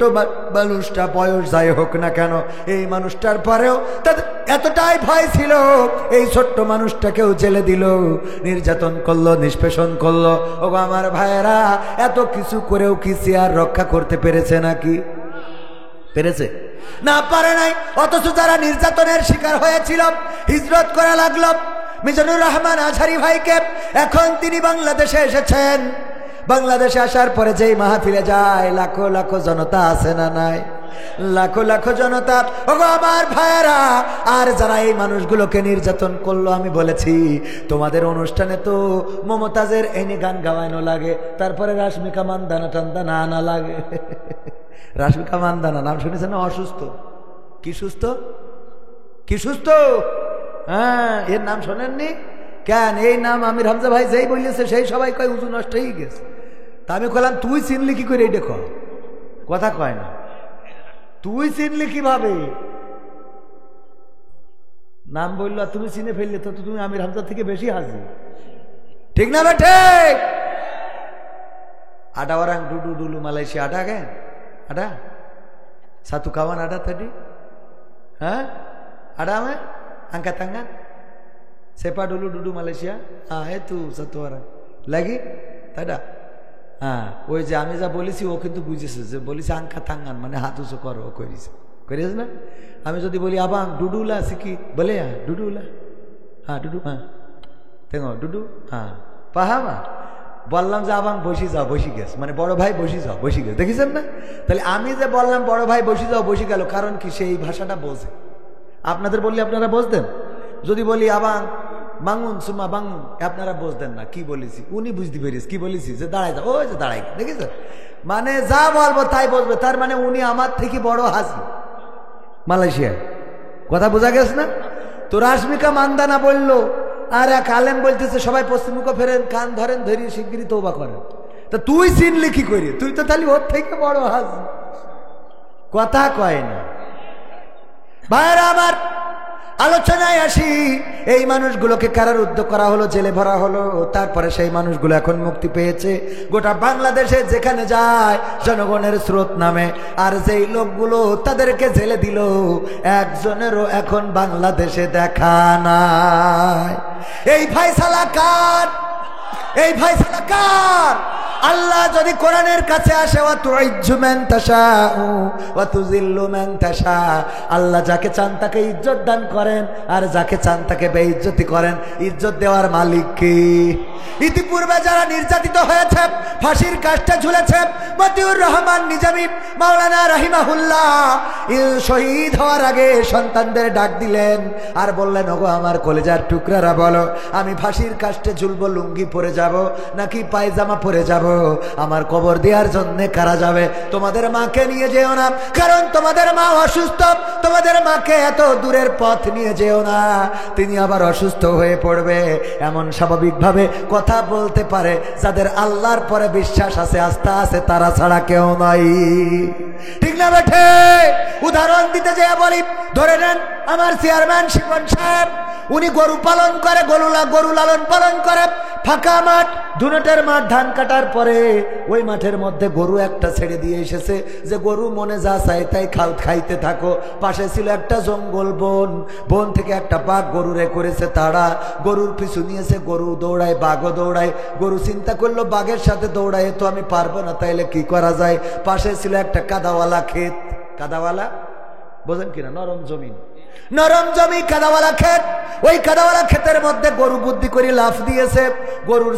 মানুষটা বয়স যাই হোক না কেন, এই মানুষটার পরেও তাদের এতটাই ভয় ছিল, এই ছোট্ট মানুষটাকেও জেলে দিল, নির্যাতন করলো, নিষ্পেষণ করলো। ও আমার ভাইয়েরা, এত কিছু করেও কি চেয়ার রক্ষা করতে পেরেছে নাকি? পেরেছে? না, পারে নাই। অথচ যারা নির্যাতনের শিকার হয়েছিল হিজরত করা লাগলো মিজানুর রহমান আজহারি ভাইকে। এখন তিনি বাংলাদেশে এসেছেন। বাংলাদেশে আসার পরে যেই মাহফিলে যায় লাখো লাখো জনতা আছে না নাই? লাখো লাখো জনতা। ওগো আমার ভাইয়েরা, আর যারা এই মানুষগুলোকে নির্যাতন করলো, আমি বলেছি তোমাদের অনুষ্ঠানে তো মমতাজের এনে গান গাওয়ানো লাগে, তারপরে রাশমিকা মান্দানা টান্দানা আনা লাগে। রাশমিকা মান্দানা নাম শুনেছেন? অসুস্থ। কি সুস্থ? কি সুস্থ? হ্যাঁ, এর নাম শোনেননি কেন? এই নাম আমির হামজা ভাই যেই বললেছে সেই সবাই কয় উজু নষ্ট হয়ে গেছে। তা আমি কইলাম তুই চিনলি কি করে? এটা কয়, কথা কয় না। তুই চিনলি কিভাবে? নাম বললো তুমি চিনে ফেললে তো তুমি আমির হামজা থেকে বেশি হাজি, ঠিক না বেঠে? আটা ওরাং ডুডু ডুলু মালয়েশিয়া আটা কেন আটা satu kawan ada tadi? Hah? Ada apa? Angkat tangan. Siapa dulu duduk Malaysia? Itu satu orang. Lagi? Tak ada? ওই যে আমি যা বলেছি ও কিন্তু বুঝেছে, যে বলেছে আঙ্কা তাঙ্গান মানে হাত উঁচু করো, ও করেছে, করেছে না? আমি যদি বলি আবাং ডুডুলা শিখি, বলে ডুডুলা, ডুডু, দেখো ডুডু, পাহামা বললাম যে আবাং বসি যাও, বসি গেছ, মানে বড় ভাই বসি যাও, বসি গেছ। দেখেছেন না? তাহলে আমি যে বললাম বড় ভাই বসি যাও, বসি গেল, কারণ কি সেই ভাষাটা বোঝে। আপনাদের বললে আপনারা বুঝতেন। যদি বলি আবাং বাঙুন সুমা বাঙুন, আপনারা বুঝতেন না কি বলেছি। উনি বুঝতে পেরেছি কি বলেছি, যে দাঁড়াই যাও, ওই যে দাঁড়াই, দেখেছেন? মানে যা বলবো তাই বলবে, তার মানে উনি আমার থেকে বড় হাসি মালয়েশিয়ায়। কথা বোঝা গেছে না? তো রাশমিকা মান্দানা বললো, আর এক আলেম বলতেছে সবাই পশ্চিমমুখ ফেরেন, কান ধরেন, ধরিয়ে শিগগিরই তওবা করেন। তা তুই চিনলি কি করি? তুই তো তাহলে ওর থেকে বড় হাসি, কথা কয় না। ভাইরা আমার, আলোচনায় আসি। এই মানুষগুলোকে কারারুদ্ধ করা হলো, জেলে ভরা হলো, তারপরে সেই মানুষগুলো এখন মুক্তি পেয়েছে। গোটা বাংলাদেশে যেখানে যায় জনগণের স্রোত নামে, আর যেই লোকগুলো তাদেরকে জেলে দিল একজনেরও এখন বাংলাদেশে দেখা নাই। এই ফায়সালা কার? এই ফায়সালা কার? আল্লাহ যদি কোরআনের কাছে আসে, আল্লাহ যাকে চান তাকে ইজ্জত দান করেন, আর যাকে চান তাকে বেইজ্জতি করেন। ইজ্জত দেওয়ার মালিক কি? ইতিপূর্বে যারা নির্যাতিত হয়েছে, ফাঁসির কাস্টে ঝুলেছে, মতিউর রহমান নিজামী মাওলানা রাহিমাহুল্লাহ শহীদ হওয়ার আগে সন্তানদের ডাক দিলেন আর বললেন, ওগো আমার কলেজার টুকরারা, বলো আমি ফাঁসির কাস্টে ঝুলবো, লুঙ্গি পরে যাব নাকি পায়জামা পরে যাব? আমার কবর দেওয়ার জন্য কারা যাবে? তোমাদের মাকে নিয়ে যেও না, কারণ তোমাদের মা অসুস্থ। তোমাদের মাকে এত দূরের পথ নিয়ে যেও না, তিনি আবার অসুস্থ হয়ে পড়বে। এমন স্বাভাবিকভাবে কথা বলতে পারে যাদের আল্লাহর পরে বিশ্বাস আছে, আস্থা আছে, তারা ছাড়া কেউ নাই, ঠিক না বেঠে? উদাহরণ দিতে যেয়ে বলি, ধরে নেন আমার চেয়ারম্যান শিপন সাহেব, উনি গরু পালন করে, গরু লালন পালন করে। ফাঁকা মাঠ, ধুনটের মাঠ, ধান কাটার পরে ওই মাঠের মধ্যে গরু একটা ছেড়ে দিয়ে এসেছে, যে গরু মনে যা চাই তাই খাইতে থাকো। পাশে ছিল একটা জঙ্গল, বন, বন থেকে একটা বাঘ গরুরে করেছে তাড়া। গরুর পিছু নিয়েছে, গরু দৌড়ায়, বাঘও দৌড়ায়। গরু চিন্তা করলো বাঘের সাথে দৌড়ায় তো আমি পারবো না, তাইলে কি করা যায়? পাশে ছিল একটা কাদাওয়ালা ক্ষেত, কাদাওয়ালা বোঝেন কিনা? নরম জমিন, নরম জমি, কাদাওয়ালা ক্ষেত। ওই কাদাওয়ালা ক্ষেতের মধ্যে গরু বুদ্ধি করে লাফ দিয়েছে। গরুর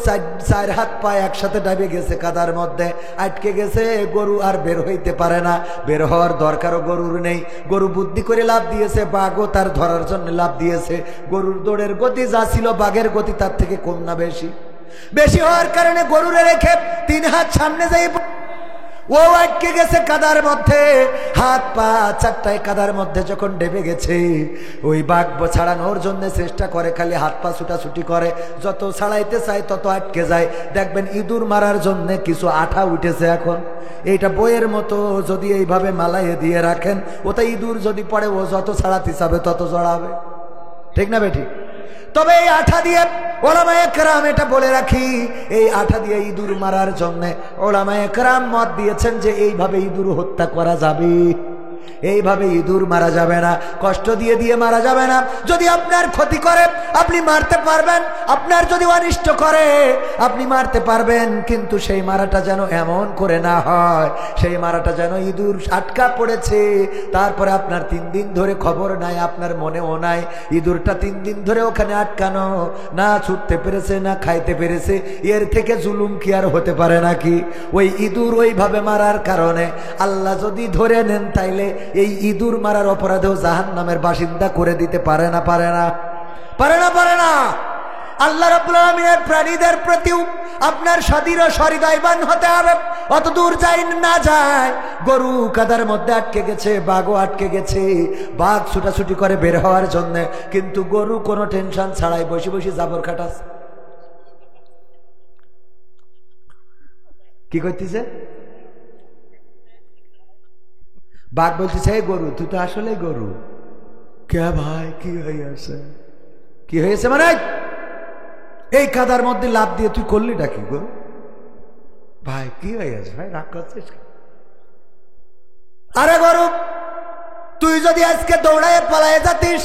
চার হাত পা একসাথে ডাবে গেছে, কাদার মধ্যে আটকে গেছে। গরু আর বের হইতে পারে না, বের হওয়ার দরকারও গরুর নেই। গরু বুদ্ধি করে লাফ দিয়েছে, বাঘও তার ধরার জন্য লাফ দিয়েছে। গরুর দৌড়ের গতি যা ছিল বাঘের গতি তার থেকে কম না বেশি? বেশি হওয়ার কারণে গরুরে রেখে 3 হাত সামনে যাই, ও আটকে গেছে কাদার মধ্যে। হাত পা চারটায় কাদার মধ্যে যখন ডেবে গেছে, ওই বাঘ ছাড়ানোর জন্য চেষ্টা করে, খালি হাত পা ছুটাছুটি করে, যত ছাড়াইতে চায় তত আটকে যায়। দেখবেন ইঁদুর মারার জন্য কিছু আঠা উঠেছে এখন, এইটা বইয়ের মতো যদি এইভাবে মালাইয়ে দিয়ে রাখেন, ওটা ইঁদুর যদি পড়ে ও যত ছাড়াতে চাবে তত জড়াবে, ঠিক না বেঠিক? তবে এই আঠা দিয়ে ওলামায়ে কেরাম এটা বলে রাখি, এই আঠা দিয়ে ইঁদুর মারার জন্য ওলামায়ে কেরাম মত দিয়েছেন যে এইভাবে ইঁদুর হত্যা করা যাবে, এইভাবে ইঁদুর মারা যাবে না, কষ্ট দিয়ে দিয়ে মারা যাবে না। যদি আপনার ক্ষতি করে আপনি মারতে পারবেন, আপনার যদি অনিষ্ট করে আপনি মারতে পারবেন, কিন্তু সেই মারাটা যেন এমন করে না হয়, সেই মারাটা যেন ইঁদুর আটকা পড়েছে, তারপরে আপনার 3 দিন ধরে খবর নাই, আপনার মনেও নাই ইঁদুরটা 3 দিন ধরে ওখানে আটকানো, না ছুটতে পেরেছে না খাইতে পেরেছে। এর থেকে জুলুম কি আর হতে পারে নাকি? ওই ইঁদুর ওইভাবে মারার কারণে আল্লাহ যদি ধরে নেন তাইলে এই ইঁদুর মারার অপরাধেও জাহান্নামের বাসিন্দা করে দিতে পারে না, পারে না, পারে না, পারে না। আল্লাহ রাব্বুল আলামিনের প্রাণীদের প্রতিও আপনার সদৃঢ় সহৃদয়বান হতে হবে। অত দূর যাই না যায়, গরু কাদার মধ্যে আটকে গেছে, বাঘও আটকে গেছে, বাঘ ছুটাছুটি করে বের হওয়ার জন্য, কিন্তু গরু কোনো টেনশন ছাড়াই বসে বসে জাবর কাটাচ্ছে। কি করতেছে? বাঘ বলতেছে গরু তুই তো আসলে গরু। কে ভাই কি হয়েছে? কি হয়েছে মানে এই কাদার মধ্যে লাফ দিয়ে তুই করলি ডাকি গরু? ভাই কি হয়েছে ভাই, রাগ করছিস? আরে গরু তুই যদি আজকে দৌড়ায় পালায় যাতিস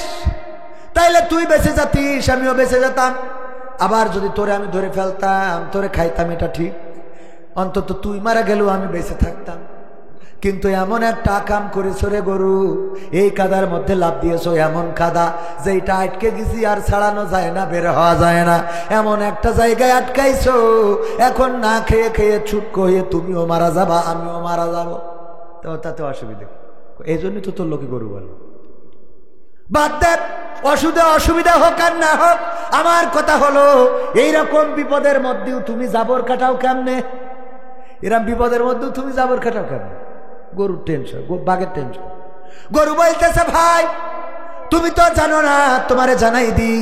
তাইলে তুই বেঁচে যাতিস, আমিও বেঁচে যেতাম। আবার যদি তোরে আমি ধরে ফেলতাম, তোরে খাইতাম, এটা ঠিক, অন্তত তুই মারা গেলেও আমি বেঁচে থাকতাম। কিন্তু এমন একটা কাম করেছো রে গরু, এই কাদার মধ্যে লাফ দিয়েছো, এমন কাদা যেটা আটকে গেছি আর ছাড়ানো যায় না, বের হওয়া যায় না, এমন একটা জায়গায় আটকাইছো, এখন না খেয়ে খেয়ে ছুটকো হয়ে তুমিও মারা যাবা, আমিও মারা যাব। তো তাতে অসুবিধা, এই জন্যই তো তোর লোকে গরু বলে। বাদ দে, অসুবিধা হোক আর না হোক, আমার কথা হলো এইরকম বিপদের মধ্যেও তুমি জাবর কাটাও কেমনে? এরকম বিপদের মধ্যেও তুমি জাবর কাটাও কেমনে? গরুর টেনশন, বাঘের টেনশন। গরু বলতেছে ভাই তুমি তো জানো না, তোমারে জানাই দি,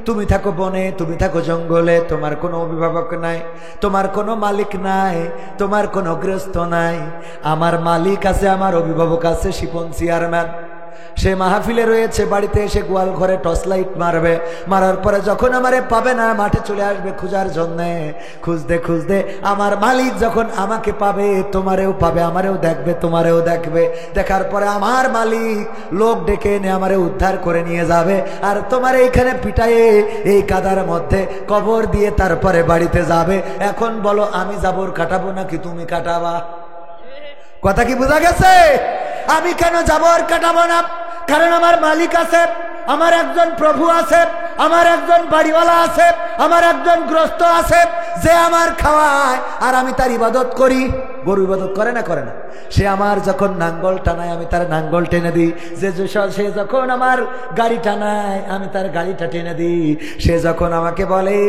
তুমি থাকো বনে, তুমি থাকো জঙ্গলে, তোমার কোনো অভিভাবক নাই, তোমার কোনো মালিক নাই, তোমার কোনো গৃহস্থ নাই। আমার মালিক আছে, আমার অভিভাবক আছে, শিপন চেয়ারম্যান। সে মাহফিলে রয়েছে, বাড়িতে এসে গোয়াল ঘরে টর্চ লাইট মারবে, মারার পরে যখন আমারে পাবে না মাঠে চলে আসবে খোঁজার জন্যে। খুঁজতে খুঁজতে আমার মালিক যখন আমাকে পাবে, তোমারেও পাবে, আমারেও দেখবে, তোমারেও দেখবে। দেখার পরে আমার মালিক লোক ডেকে এনে আমারে উদ্ধার করে নিয়ে যাবে, আর তোমার এইখানে পিটায়ে এই কাদার মধ্যে কবর দিয়ে তারপরে বাড়িতে যাবে। এখন বলো আমি জাবর কাটাবো নাকি তুমি কাটাবা? কথা কি বোঝা গেছে? আমি কেন জাবর কাটাবো না? কারণ আমার মালিক আছে, আমার একজন প্রভু আছে, আমার একজন বাড়িওয়ালা আছে, আমার একজন গ্রস্ত আছে, যে আমার খাওয়ায় আর আমি তার ইবাদত করি। গরু ইবাদত করে না? করে না। সে আমার যখন নাঙ্গল টানায় আমি তার নাঙ্গল টেনে দিই, সে যখন আমার গাড়ি টানায় আমি তার গাড়িটা টেনে দিই, সে যখন আমাকে বলে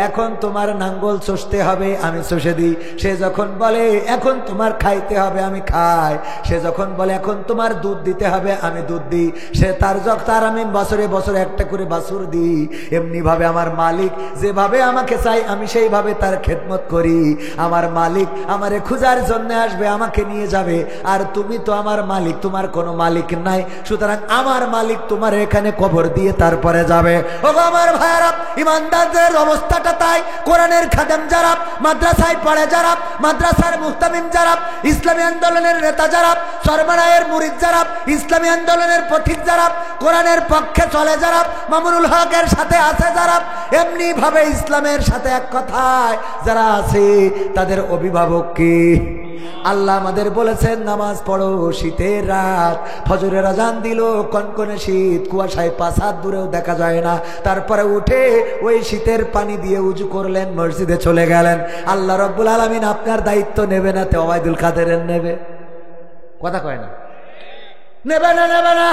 এখন তোমার নাঙ্গল চষতে হবে আমি চষে দিই, সে যখন বলে এখন তোমার খাইতে হবে আমি খাই, সে যখন বলে এখন তোমার দুধ দিতে হবে আমি দুধ দিই, সে তার আমি বছরে বছরে একটা করে বাছুর দিই। এমনি ভাবে আমার মালিক যেভাবে আমাকে চাই আমি সেইভাবে তার খেদমত করি। আমার মালিক আমারে খুঁজার জন্য আসবে, আমাকে নিয়ে যাবে, আর তুমি তো আমার মালিক, তোমার কোনো মালিক নাই, সুতরাং আমার মালিক তোমার এখানে কবর দিয়ে তারপরে যাবে। ও আমার ভাইরা, ইমানদারদের অবস্থাটা তাই। কোরআনের খাদেম যারা, মাদ্রাসায় পড়ে যারা, মাদ্রাসার মুহতামিম যারা, ইসলামী আন্দোলনের নেতা যারা, সরমানায়ের মুরিদ যারা, ইসলামী আন্দোলনের পথিক যারা, কোরআনের পক্ষে চলে যারা, মামুনুল হকের সাথে আছে যারা, এমনি ভাবে ইসলামের সাথে এক কথায় যারা আছে, তাদের অভিভাবক কি? আল্লাহ আমাদের বলেছেন নামাজ পড়ো শীতের রাত, ফজরের আজান দিল, কনকনে শীত, কুয়াশায় 5 হাত দূরেও দেখা যায় না, তারপরে উঠে ওই শীতের পানি দিয়ে উজু করলেন, মসজিদে চলে গেলেন। আল্লাহ রব্বুল আলামিন আপনার দায়িত্ব নেবে না? তে ওবায়দুল কাদেরের নেবে? কথা কয় না? নেবে না? নেবে না?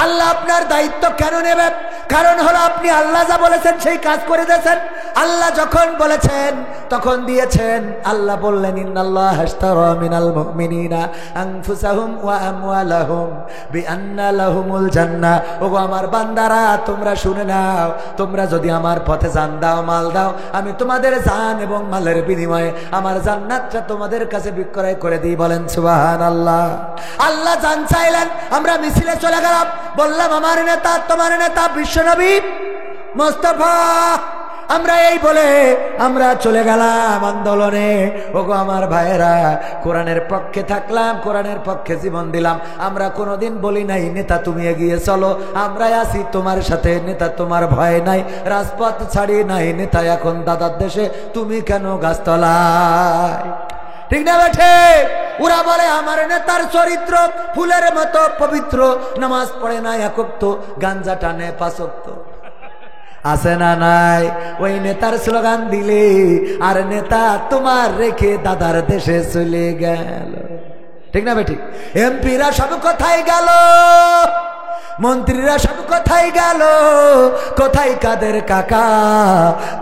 আল্লাহ আপনার দায়িত্ব কেন নেবে? কারণ হলো আপনি আল্লাহ যা বলেছেন সেই কাজ করে দিয়েছেন। আল্লাহ যখন বলেছেন তখন দিয়েছেন। আল্লাহ বললেন ইন্নাল্লাহ আশতারা মিনাল মুমিনিনা আনফুসাহুম ওয়া আমওয়ালাহুম বিআন্না লাহুমুল জান্নাহ। ওগো আমার বান্দারা তোমরা শুনে নাও, তোমরা যদি আমার পথে জান দাও, মাল দাও, আমি তোমাদের জান এবং মালের বিনিময়ে আমার জান্নাতটা তোমাদের কাছে বিক্রয় করে দিই। বলেন সুবহানাল্লাহ। আল্লাহ জান চাইলেন, আমরা মিছিলে চলে গেলাম, বললাম আমার নেতা, তোমার নেতা বিশ্বনবী মোস্তফা। আমরা এই বলে আমরা চলে গেলাম আন্দোলনে। ওগো আমার ভাইয়েরা, কোরআনের পক্ষে থাকলাম, কোরআনের পক্ষে জীবন দিলাম। আমরা কোনোদিন বলি নাই নেতা তুমি এগিয়ে চলো, আমরা আছি তোমার সাথে, নেতা তোমার ভয় নাই, রাজপথ ছাড়ি নাই, নেতা এখন দাদার দেশে, তুমি কেন গাছতলায়? ঠিক না বেঠে? ওরা বলে আমার নেতার চরিত্র ফুলের মতো পবিত্র, নামাজ পড়ে না এক ওয়াক্ত, গাঞ্জা টানে 5 ওয়াক্ত। আছে না নাই? ওই নেতার স্লোগান দিলে আর নেতা তোমার রেখে দাদার দেশে চলে গেল। ঠিক না বেঠিক? এমপিরা সব কোথায় গেল, মন্ত্রীরা সব কোথায় গেল, কোথায় কাদের কাকা?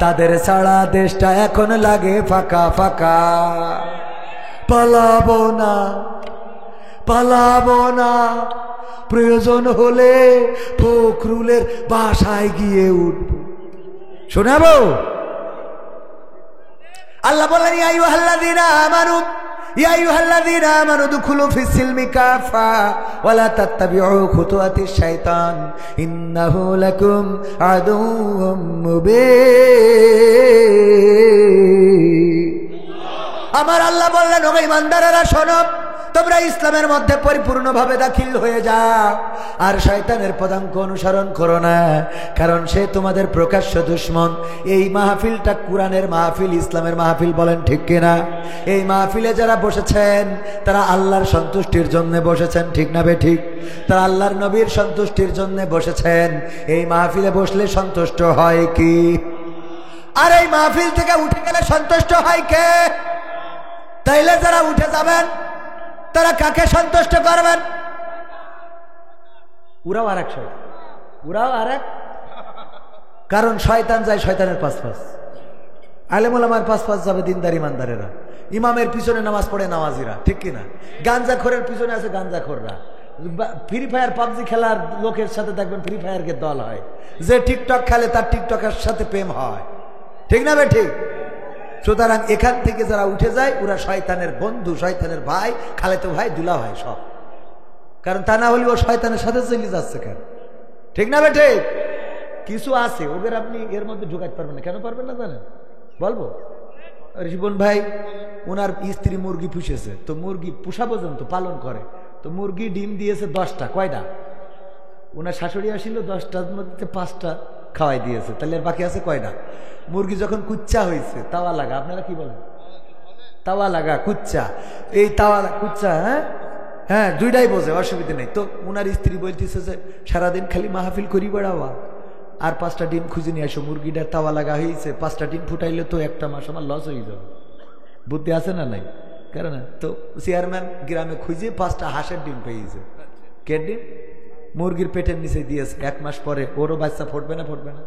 তাদের ছাড়া দেশটা এখন লাগে ফাঁকা ফাঁকা। পালাবো না, পালাবো না, প্রয়োজন হলে ফখরুলের বাসায় গিয়ে উঠবো। শোনাবো? আল্লাহ বলেন ইয়া আইয়ুহাল্লাযীনা আমানু, ইয়া আইয়ুহাল্লাযীনা আমানু দুখুলু ফিস-সিলমি কাফা ওয়া লা তাত্তাবিউ খুতুওয়াতিশ শাইতান ইন্নাহু লাকুম আদুউম মুবিন। আমার আল্লাহ বললেন, ও ঈমানদারেরা শোনো, তোমরা ইসলামের মধ্যে পরিপূর্ণভাবে দাখিল হয়ে যাও, আর শয়তানের পদাঙ্ক অনুসরণ করো না, কারণ সে তোমাদের প্রকাশ্য দুশমন। এই মাহফিলটা কোরআনের মাহফিল, ইসলামের মাহফিল, বলেন ঠিক কিনা? এই মাহফিলে যারা বসেছেন তারা আল্লাহর সন্তুষ্টির জন্য বসেছেন, ঠিক না বে ঠিক? তারা আল্লাহর নবীর সন্তুষ্টির জন্য বসেছেন। এই মাহফিলে বসলে সন্তুষ্ট হয় কি? আর এই মাহফিল থেকে উঠে গেলে সন্তুষ্ট হয় কে? তাইলে যারা উঠে যাবেন তারা কাকে সন্তুষ্ট করবেন? ওরাও আরেক শয়তান, ওরাও আরেক। কারণ শয়তান যায় শয়তানের পাশ পাশ, আলেম ওলামার পাশ পাশ যাবে দিনদার ইমানদারেরা, ইমামের পিছনে নামাজ পড়ে নামাজিরা, ঠিক কিনা? গাঞ্জাখোরের পিছনে আছে গাঞ্জাখোররা। ফ্রি ফায়ার পাবজি খেলার লোকের সাথে দেখবেন ফ্রি ফায়ারকে দল হয়, যে টিকটক খেলে তার টিকটকের সাথে প্রেম হয়, ঠিক না বে ঠিক? সুতরাং এখান থেকে যারা উঠে যায় ওরা শয়তানের বন্ধু, শয়তানের ভাই, খালেতো ভাই, দুলা ভাই সব। কারণ তা না হলে ও শয়তানের সাথে চলে যাচ্ছে কেন? ঠিক না বেঠে? কিছু আছে ওদের আপনি এর মধ্যে ঢুকাতে পারবেন না। কেন পারবেন না জানেন? বলবো। রিপন ভাই ওনার স্ত্রী মুরগি পুষেছে, তো মুরগি পোষা পর্যন্ত পালন করে, তো মুরগি ডিম দিয়েছে 10টা। কয়টা? ওনার শাশুড়ি আসিল 10টার মধ্যে 5টা খাওয়াই দিয়েছে, তাহলে আর বাকি আছে কয়টা? মুরগি যখন কুচ্চা হয়েছে, তাওয়া লাগা, আপনারা কি বলেন? তাওয়া লাগা, কুচ্চা, এই তাওয়া কুচ্চা, হ্যাঁ হ্যাঁ, দুইটাই বোঝে, অসুবিধা নেই। তো ওনার স্ত্রী বলতেছে যে সারাদিন খালি মাহফিল করি বেড়াওয়া, আর 5টা ডিম খুঁজে নিয়ে আসো। মুরগিটার তাওয়া লাগা হয়েছে, 5টা ডিম ফুটাইলে তো একটা মাস আমার লস হয়ে যাবে। বুদ্ধি আছে না নাই? কারণ তো চেয়ারম্যান গ্রামে খুঁজে 5টা হাঁসের ডিম পেয়েছে। কে ডিম? মুরগির পেটের নিচে দিয়েছে। 1 মাস পরে ওরও বাচ্চা ফুটবে না? ফুটবে না?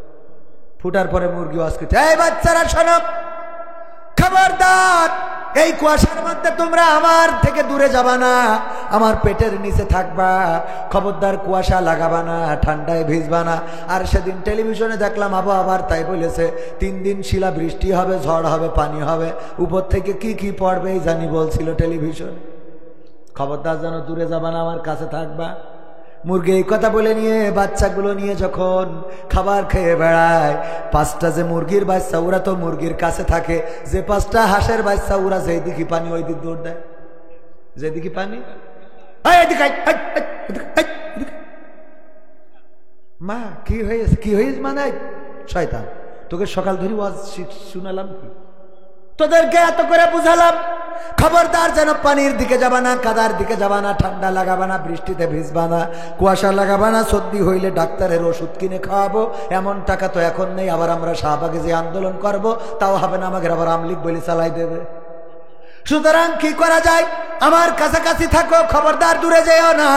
ফুটার পরে মুরগি ওয়াজ করছে, এই বাচ্চারা শোনো, খবরদার, এই কুয়াশার মধ্যে তোমরা আমার থেকে দূরে যাবা না, আমার পেটের নিচে থাকবা, খবরদার কুয়াশা লাগাবা না, ঠান্ডায় ভিজবা না। আর সেদিন টেলিভিশনে দেখলাম আবহাওয়ার তাই বলেছে 3 দিন শিলা বৃষ্টি হবে, ঝড় হবে, পানি হবে, উপর থেকে কি কি পড়বে জানি বলছিল টেলিভিশন। খবরদার যেন দূরে যাবা না, আমার কাছে থাকবা। মুরগি এই কথা বলে নিয়ে বাচ্চাগুলো নিয়ে যখন খাবার খেয়ে বেড়ায়, 5টা যে মুরগির বাচ্চা ওরা তো মুরগির কাছে থাকে, যে 5টা হাঁসের বাচ্চা ওরা যেই দিকে পানি ওই দিক দৌড় দেয়, যেদিকে পানি। মা কি হয়েছে? কি হয়েছে মানে? শয়তান, তোকে সকাল ধরে ওয়াজ শুনালাম, কি তোদেরকে এত করে বুঝালাম, খবরদার যেন পানির দিকে যাবা না, কাদার দিকে যাবা না, ঠান্ডা লাগাবা না, বৃষ্টিতে ভিজবা না, কুয়াশা লাগাবা না, সর্দি হইলে ডাক্তারের ওষুধ কিনে খাওয়াবো, এমন টাকা তো এখন নেই। আবার আমরা শাহবাগে যে আন্দোলন করব তাও হবে না, আমাকে আবার আমলিগ বলে চালাই দেবে। সুতরাং কি করা যায়? আমার কাছাকাছি থাকো, খবরদার দূরে যেও না।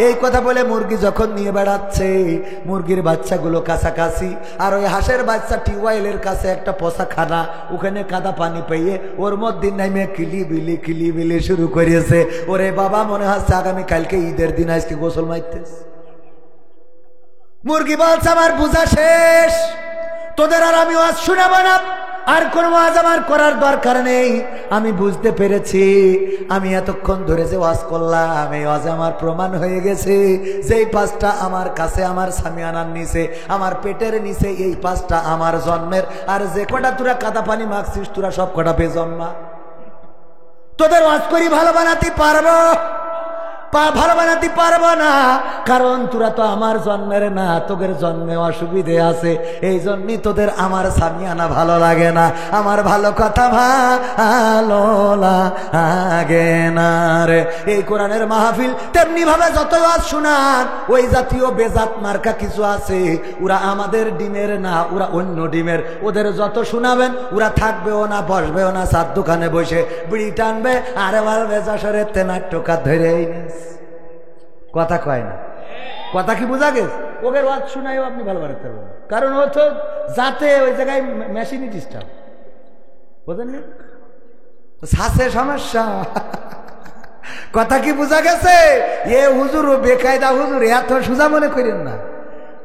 এই কথা বলে মুরগি যখন নিয়ে বেড়াচ্ছে, মুরগির বাচ্চাগুলো কাছাকাছি, আর ওই হাঁসের বাচ্চা টিউবওয়েলের কাছে একটা পচা খানা, ওখানে কাদা পানি পেয়ে ওর মধ্যে নেমে কিলিবিলি শুরু করেছে। ওরে বাবা, মনে হচ্ছে আগামী কালকে ঈদের দিন, আজকে গোসল মারতেস। মুরগি বলছে আমার বুঝা শেষ, তোদের আর আমি আজ শুনাবো না, আর কোনো ওয়াজ আমার করার দরকার নেই। আমি বুঝতে পেরেছি, আমি এতক্ষণ ধরে যে ওয়াজ করলাম এই ওয়াজে আমার প্রমাণ হয়ে গেছে যেই পাঁচটা আমার কাছে আমার সামিয়ানার নিচে আমার পেটের নিচে এই পাঁচটা আমার জন্মের, আর যে কটা তোরা কাদা পানি মাখছিস তোরা সব কটা বেজন্মা। তোদের ওয়াজ করি ভালো বানাতে পারবো? ভালো বানাতে পারবো না, কারণ তোরা তো আমার জন্মের না, তোদের জন্মে অসুবিধে আছে, এই জন্যই তোদের আমার সামিয়ানা ভালো লাগে না, আমার ভালো কথা ভালো লাগে না রে। এই কোরআনের মাহফিল তেমনি ভাবে যত ওয়াজ শোনান, ওই জাতীয় বেজাত মার্কা কিছু আছে, ওরা আমাদের ডিমের না, ওরা অন্য ডিমের। ওদের যত শোনাবেন ওরা থাকবেও না, বসবেও না, চার দোকানে বসে বিড়ি টানবে, আরে বলবে যশোরের তেনার টোকা ধরেই নিস। কথা কয় না? কথা কি বোঝা গেছে? ওদের ওয়াজ শোনাইও আপনি ভালো বানাতে পারবেন, কারণ ও তো যাতে ওই জায়গায় মেশিনই ডিস্টার্ব, বোঝেন না? শ্বাসে সমস্যা। কথা কি বোঝা গেছে? এ হুজুর ও বেকায়দা হুজুর, এত সোজা মনে করেন না।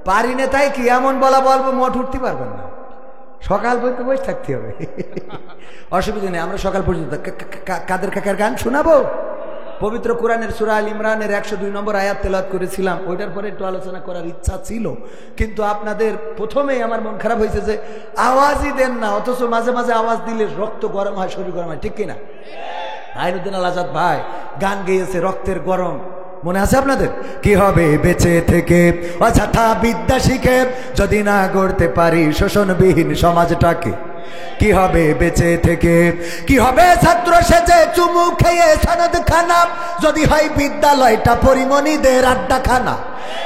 পারি না তাই কি এমন বলা বলবো, মোট উঠতে পারবেন না, সকাল পর্যন্ত বসে থাকতে হবে। অসুবিধা নেই, আমরা সকাল পর্যন্ত কাদের কাকার গান শোনাবো। পবিত্র কোরআনের সূরা আল ইমরানের 102 নম্বর আয়াত তেলাওয়াত করেছিলাম, ওইটার পরে একটু আলোচনা করার ইচ্ছা ছিল, কিন্তু আপনাদের প্রথমেই আমার মন খারাপ হয়েছে যে আওয়াজই দেন না, অথচ মাঝে মাঝে আওয়াজ দিলে রক্ত গরম হয়, শরীর গরম হয়, ঠিক কিনা? আইনুদ্দিন আল আজাদ ভাই গান গেয়েছে রক্তের গরম, মনে আছে আপনাদের? কি হবে বেঁচে থেকে অযথা বিদ্যা শিখে যদি না গড়তে পারি শোষণবিহীন সমাজটাকে? কি হবে বেঁচে থেকে, কি হবে ছাত্র সেজে চুমু খেয়ে সনদ খানা যদি হয় বিদ্যালয়টা পরিমণিদের আড্ডাখানা?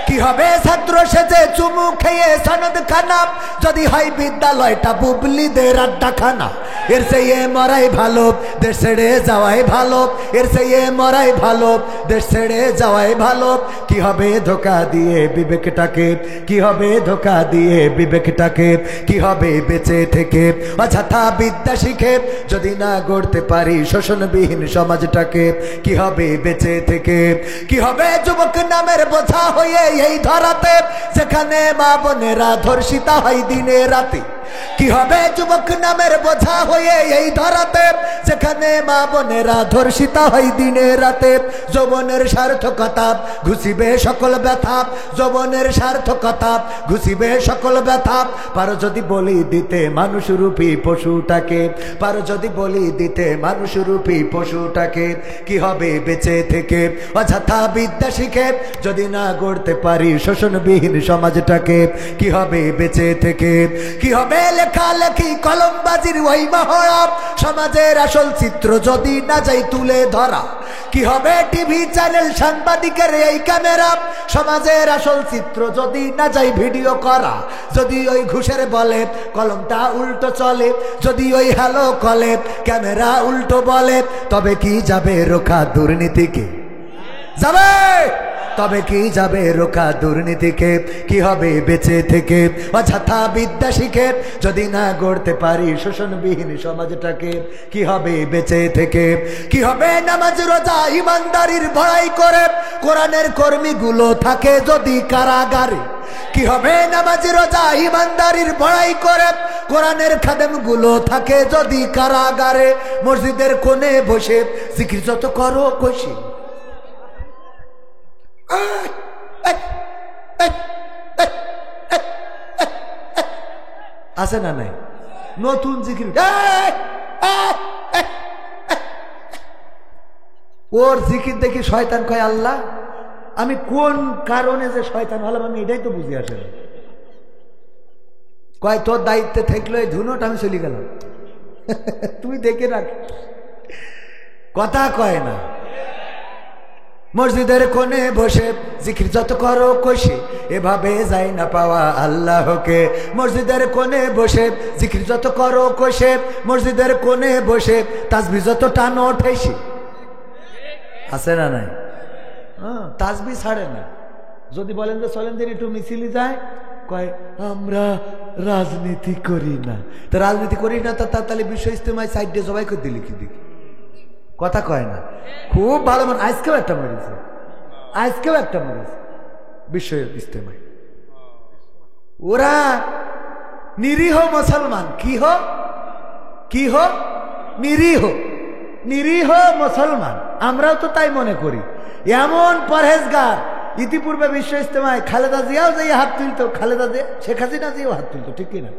কি হবে ছাত্র সেজে চুমু খেয়ে সনদ খানা যদি হয় বিদ্যালয়টা বুবলিদের আড্ডাখানা? এর চেয়ে মরাই ভালো দেশ ছেড়ে যাওয়াই ভালো, এর চেয়ে মরাই ভালো দেশ ছেড়ে যাওয়াই ভালো। কি হবে ধোকা দিয়ে বিবেকটাকে, কি হবে ধোকা দিয়ে বিবেকটাকে? কি হবে বেঁচে থেকে অযথা বিদ্যা শিখে যদি না গড়তে পারি শোষণবিহীন সমাজটাকে? কি হবে বেঁচে থেকে, কি হবে যুবক নামের বোঝা হয়ে এই ধরাতে যেখানে মা বোনেরা ধর্ষিতা হয় দিনে রাতে? কি হবে যুবক নামের বোঝা হয়ে এই ধরাতে যেখানে মা বোনেরা ধর্ষিতা হয় দিনে রাতে? যৌবনের সার্থকতা ঘুষিবে সকল ব্যথা, যৌবনের সার্থকতা ঘুষিবে সকল ব্যথা। পারো যদি বলি দিতে মানুষরূপী পশুটাকে, পারো যদি বলি দিতে মানুষরূপী পশুটাকে? কি হবে বেঁচে থেকে অযথা বিদ্যা শিখে যদি না গড়তে পারি শোষণবিহীন সমাজটাকে? কি হবে বেঁচে থেকে, কি হবে লেখালেখি কলমবাজির ওই মহড়া সমাজের আসল চিত্র যদি না যাই তুলে ধরা? কি হবে টিভি চ্যানেল সাংবাদিকের এই ক্যামেরা সমাজের আসল চিত্র যদি না যাই ভিডিও করা? যদি ওই ঘুষের বলে কলমটা উল্টো চলে, যদি ওই হ্যালো কলে ক্যামেরা উল্টো বলে, তবে কি যাবে রোখা দুর্নীতিকে? যাবে? তবে কি যাবে রোখা দুর্নীতিকে? কি হবে বেঁচে থেকে অযথা বিদ্যা শিখে যদি না গড়তে পারি শোষণবিহীন সমাজটাকে? কি হবে বেঁচে থেকে, কি হবে নামাজ রোজা ইমানদারির বড়াই করে কোরআনের কর্মীগুলো থাকে যদি কারাগারে? কি হবে নামাজ রোজা ইমানদারির বড়াই করে কোরআনের খাদেমগুলো থাকে যদি কারাগারে? মসজিদের কোণে বসে জিকির যত করো খুশি, আছে না নাই নতুন জিকির? ওর জিকির দেখি শয়তান কয় আল্লাহ। আমি কোন কারণে যে শয়তান হলাম আমি এটাই তো বুঝে আসে না। কয় তোর দায়িত্বে থাকলো এই ধুনোটা আমি চলে গেলাম, তুই দেখে রাখ। কথা কয় না। মসজিদের কোণে বসে জিকির যত করো খুশি, এভাবে যাই না পাওয়া আল্লাহকে। মসজিদের কোণে বসে জিকির যত করো খুশি, মসজিদের কোণে বসে তাসবিহ যত টানো ঠেসি। আছে না নাই? তাসবিহ ছাড়ে না। যদি বলেন যে চলেন দিন একটু মিছিলি যায়, কয় আমরা রাজনীতি করি না। তো রাজনীতি করি না তাহলে বিশ্ব ইস্তেমায় সাইডে জবাই করে দিলি কি দেখি? কথা কয় না। খুব ভালো মনে, আজকেও একটা মরেছে, আজকেও একটা মরেছে বিশ্ব ইস্তেমায়। ওরা নিরীহ মুসলমান, কি কি হো? নিরীহ। নিরীহ মুসলমান, আমরাও তো তাই মনে করি। এমন পরহেজগার, ইতিপূর্বে বিশ্ব ইজতেমায় খালেদা জিয়াও যাই হাত তুলতো, খালেদা জিয়া, শেখ হাসিনা জিয়াও হাত তুলতো, ঠিক কিনা?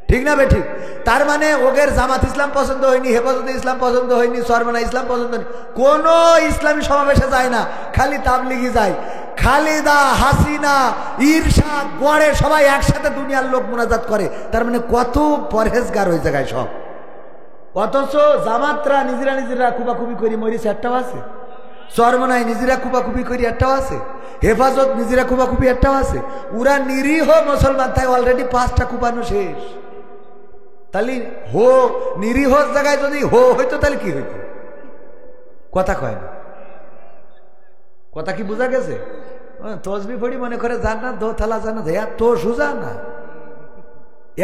ঠিক না বে ঠিক? তার মানে ওদের জামাত ইসলাম পছন্দ হয়নি, হেফাজতে ইসলাম পছন্দ হয়নি, সরমানা ইসলাম পছন্দ হয়নি, কোন ইসলামী সমাবেশে যায় না, খালি তাবলিগি যায়। খালেদা, হাসিনা, ইরশাদ, গড়ে সবাই একসাথে দুনিয়ার লোক মোনাজাত করে। তার মানে কত পরহেজগার ওই জায়গায় সব। অথচ জামাতরা নিজেরা কুবাকুবি করি মরিছে, একটাও আছে? চরমনায় নিজেরা কুবাকুবি করি, একটাও আছে? হেফাজত নিজেরা কুবাকুবি, একটাও আছে? ওরা নিরীহ মুসলমান, তাই অলরেডি 5টা কুবানো শেষ। তাহলে হো নিরীহ জায়গায় যদি হো হইতো তাহলে কি হইতো? কথা কয় না, কথা কি বোঝা গেছে? তসবি পড়ি মনে করে জান্নাত, দোতলা জান্নাত, এত সোজা না,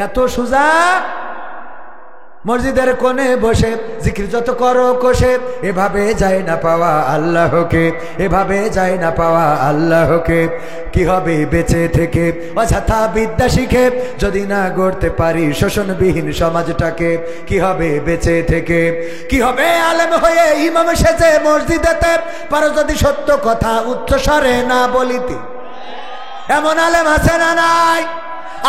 এত সোজা। মসজিদের কোণে বসে জিকির যত করো কষে, এভাবে যায় না পাওয়া আল্লাহকে, এভাবে যায় না পাওয়া আল্লাহকে। কি হবে বেঁচে থেকে অযথা বিদ্যা শিখে, যদি না গড়তে পারি শোষণবিহীন সমাজটাকে? কি হবে বেঁচে থেকে? কি হবে আলেম হয়ে ইমাম সেজে মসজিদেতে, পারো যদি সত্য কথা উচ্চস্বরে না বলিতে? এমন আলেম আছে না নাই?